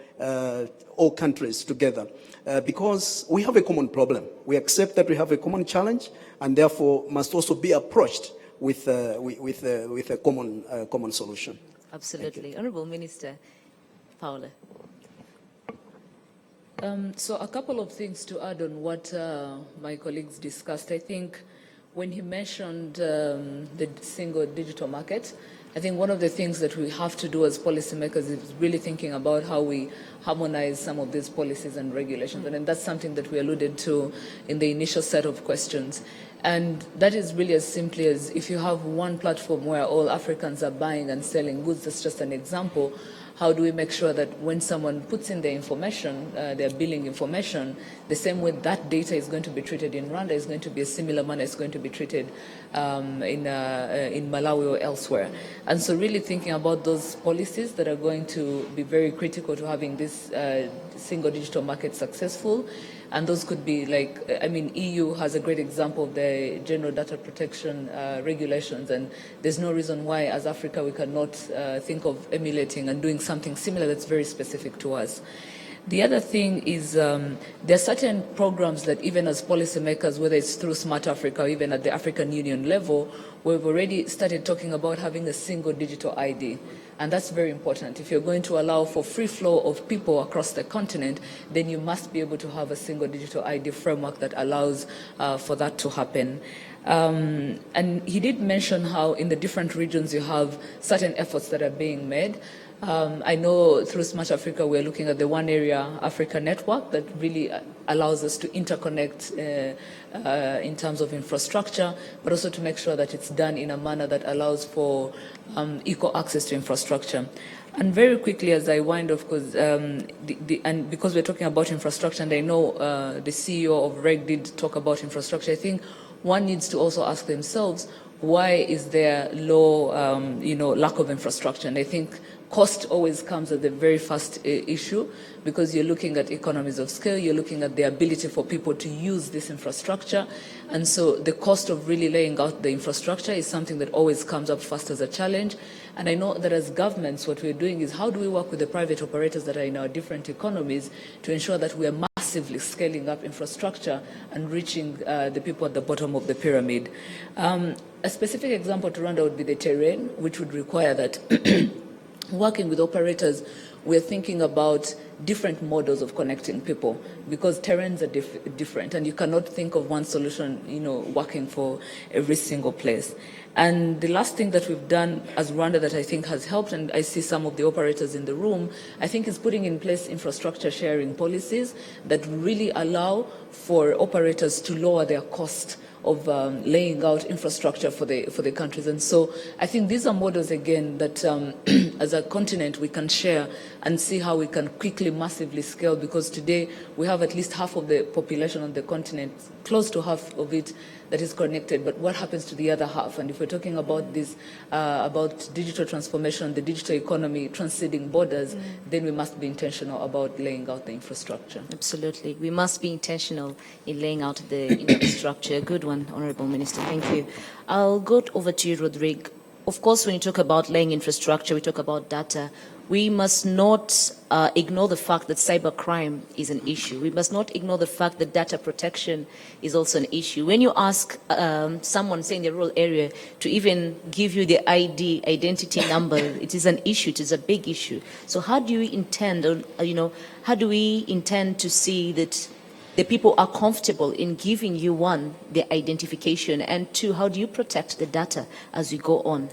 all countries together. Because we have a common problem. We accept that we have a common challenge, and therefore must also be approached with a common solution. Absolutely. Honorable Minister Paula. So a couple of things to add on what my colleagues discussed. I think when he mentioned the single digital market, I think one of the things that we have to do as policymakers is really thinking about how we harmonize some of these policies and regulations. And that's something that we alluded to in the initial set of questions. And that is really as simply as if you have one platform where all Africans are buying and selling goods, that's just an example. How do we make sure that when someone puts in their information, their billing information, the same way that data is going to be treated in Rwanda is going to be a similar manner it's going to be treated in Malawi or elsewhere. And so really thinking about those policies that are going to be very critical to having this single digital market successful. And those could be EU has a great example of the general data protection regulations, and there's no reason why as Africa we cannot think of emulating and doing something similar that's very specific to us. The other thing is there are certain programs that even as policymakers, whether it's through Smart Africa or even at the African Union level, we've already started talking about having a single digital ID. And that's very important. If you're going to allow for free flow of people across the continent, then you must be able to have a single digital ID framework that allows for that to happen. And he did mention how in the different regions you have certain efforts that are being made. I know through Smart Africa we're looking at the One Area Africa network that really allows us to interconnect in terms of infrastructure, but also to make sure that it's done in a manner that allows for equal access to infrastructure. And very quickly as I wind off, and because we're talking about infrastructure, and I know the CEO of REG did talk about infrastructure, I think one needs to also ask themselves, why is there low, lack of infrastructure? And I think cost always comes at the very first issue, because you're looking at economies of scale, you're looking at the ability for people to use this infrastructure. And so the cost of really laying out the infrastructure is something that always comes up first as a challenge. And I know that as governments, what we're doing is how do we work with the private operators that are in our different economies to ensure that we are massively scaling up infrastructure and reaching the people at the bottom of the pyramid. A specific example to Rwanda would be the terrain, which would require that working with operators, we're thinking about different models of connecting people because terrains are different and you cannot think of one solution, working for every single place. And the last thing that we've done as Rwanda that I think has helped, and I see some of the operators in the room, I think is putting in place infrastructure sharing policies that really allow for operators to lower their cost of laying out infrastructure for the countries. And so I think these are models, again, that as a continent we can share and see how we can quickly, massively scale, because today we have at least half of the population on the continent, close to half of it, that is connected, but what happens to the other half? And if we're talking about this, about digital transformation, the digital economy transcending borders, then we must be intentional about laying out the infrastructure. Absolutely. We must be intentional in laying out the infrastructure. Good one, Honorable Minister. Thank you. I'll go over to you, Rodrigue. Of course, when you talk about laying infrastructure, we talk about data. We must not ignore the fact that cybercrime is an issue. We must not ignore the fact that data protection is also an issue. When you ask someone, say in the rural area, to even give you the identity number, it is an issue. It is a big issue. So how do you intend, how do we intend to see that the people are comfortable in giving you, one, the identification, and two, how do you protect the data as we go on?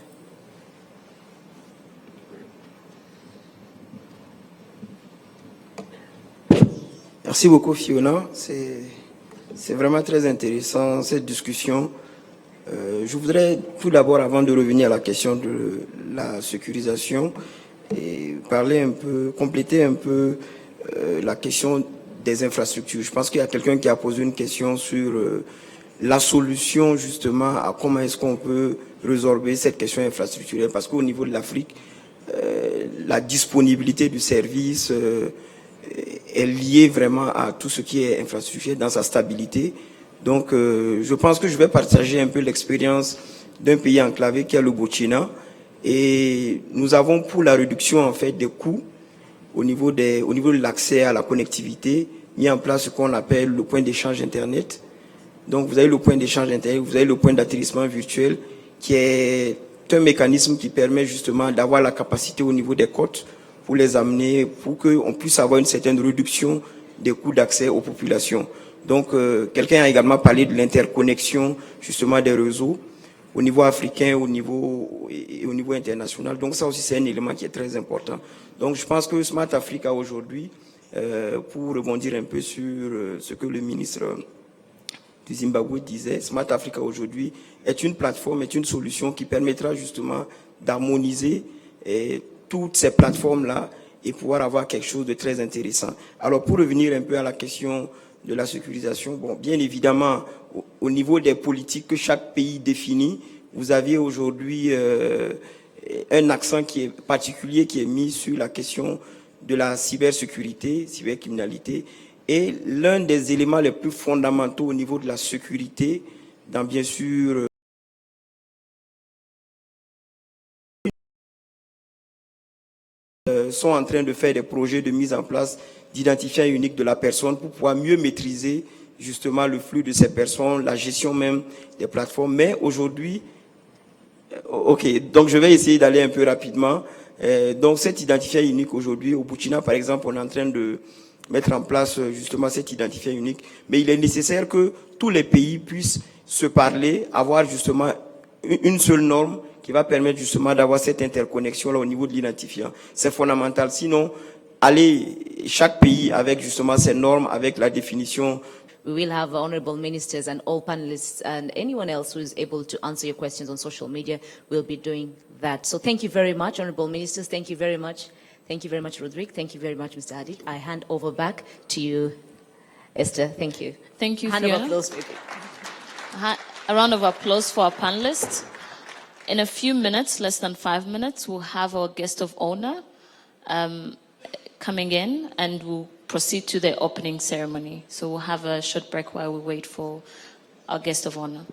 Merci beaucoup, Fiona. C'est vraiment très intéressant, cette discussion. Je voudrais tout d'abord, avant de revenir à la question de la sécurisation, et parler un peu, compléter un peu la question des infrastructures. Je pense qu'il y a quelqu'un qui a posé une question sur la solution, justement, à comment est-ce qu'on peut résorber cette question infrastructurelle. Parce qu'au niveau de l'Afrique, la disponibilité du service est liée vraiment à tout ce qui est infrastructure dans sa stabilité. Donc, je pense que je vais partager un peu l'expérience d'un pays enclavé qui est le Burkina. Et nous avons, pour la réduction en fait des coûts au niveau de l'accès à la connectivité, mis en place ce qu'on appelle le point d'échange Internet. Donc, vous avez le point d'échange Internet, vous avez le point d'atterrissement virtuel, qui est un mécanisme qui permet justement d'avoir la capacité au niveau des côtes pour les amener, pour qu'on puisse avoir une certaine réduction des coûts d'accès aux populations. Donc, quelqu'un a également parlé de l'interconnexion justement des réseaux au niveau africain et au niveau international. Donc, ça aussi, c'est un élément qui est très important. Donc, je pense que Smart Africa aujourd'hui, pour rebondir un peu sur ce que le ministre du Zimbabwe disait, Smart Africa aujourd'hui est une plateforme, est une solution qui permettra justement d'harmoniser toutes ces plateformes-là et pouvoir avoir quelque chose de très intéressant. Alors, pour revenir un peu à la question de la sécurisation, bon, bien évidemment, au niveau des politiques que chaque pays définit, vous avez aujourd'hui un accent qui est particulier qui est mis sur la question de la cybersécurité, cybercriminalité, et l'un des éléments les plus fondamentaux au niveau de la sécurité, dans bien sûr sont en train de faire des projets de mise en place d'identifiant unique de la personne pour pouvoir mieux maîtriser justement le flux de ces personnes, la gestion même des plateformes. Mais aujourd'hui, ok, donc je vais essayer d'aller un peu rapidement. Donc cet identifiant unique aujourd'hui, au Burkina par exemple, on est en train de mettre en place justement cet identifiant unique. Mais il est nécessaire que tous les pays puissent se parler, avoir justement une seule norme qui va permettre justement d'avoir cette interconnexion-là au niveau de l'identifiant. C'est fondamental. Sinon, chaque pays avec justement ses normes, avec la définition. We will have honorable ministers and all panelists and anyone else who is able to answer your questions on social media will be doing that. So thank you very much, honorable ministers. Thank you very much. Thank you very much, Rodrigue. Thank you very much, Mr. Hadid. I hand over back to you, Esther. Thank you. Thank you, Hand Fiona. of applause. A round of applause for our panelists. In a few minutes, less than 5 minutes, we'll have our guest of honor coming in and we'll proceed to the opening ceremony. So we'll have a short break while we wait for our guest of honor.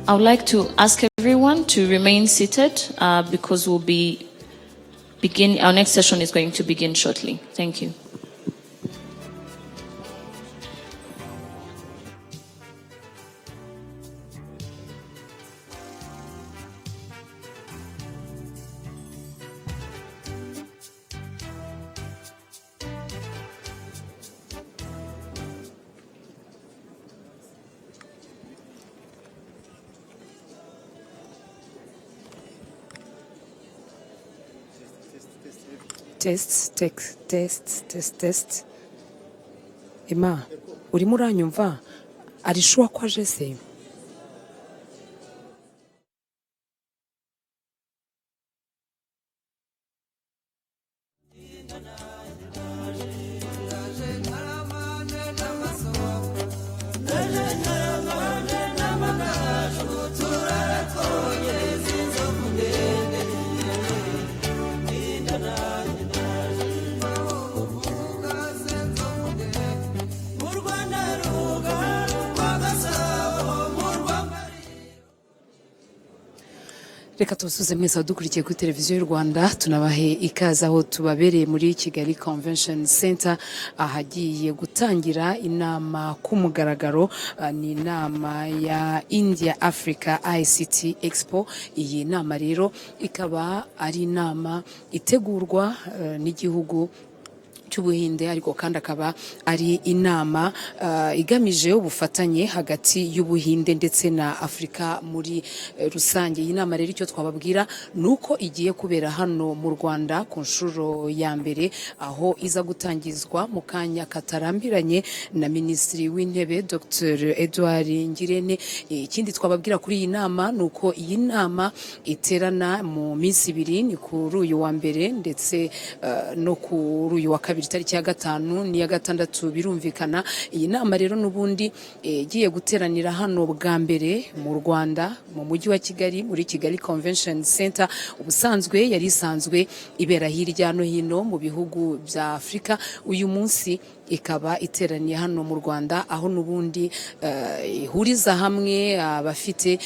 I would like to ask everyone to remain seated because our next session is going to begin shortly. Thank you. Test. Emma, urimo uranyumva? Ari sure ko aje se? Reka tusuze mwese dukurikiye kuri televiziyo y'u Rwanda tunabahe ikaze aho tubabereye muri Kigali Convention Center ahagiye gutangira inama ku mugaragaro ni inama ya India Africa ICT Expo. Iyi nama rero ikaba ari inama itegurwa n'igihugu cy'ubuhinde ariko kandi akaba ari inama igamije ubufatanye hagati y'ubuhinde ndetse na Afrika muri rusange. Iyi nama rero icyo twababwira nuko igiye kubera hano mu Rwanda ku nshuro ya mbere aho iza gutangizwa mu kanya katarambiranye na Minisitiri w'Intebe Dr. Edouard Ngirente. Ikindi twababwira kuri iyi nama nuko iyi nama iterana mu minsi ibiri, ni kuri uyu wa mbere ndetse no kuri uyu wa kabiri tariki ya gatanu n'iya gatandatu birumvikana. Iyi nama rero n'ubundi igiye guteranira hano bwa mbere mu Rwanda mu mujyi wa Kigali muri Kigali Convention Center. Ubusanzwe yari isanzwe ibera hirya no hino mu bihugu bya Afrika. Uyu munsi ikaba iteraniye hano mu Rwanda aho n'ubundi ihuriza hamwe abafite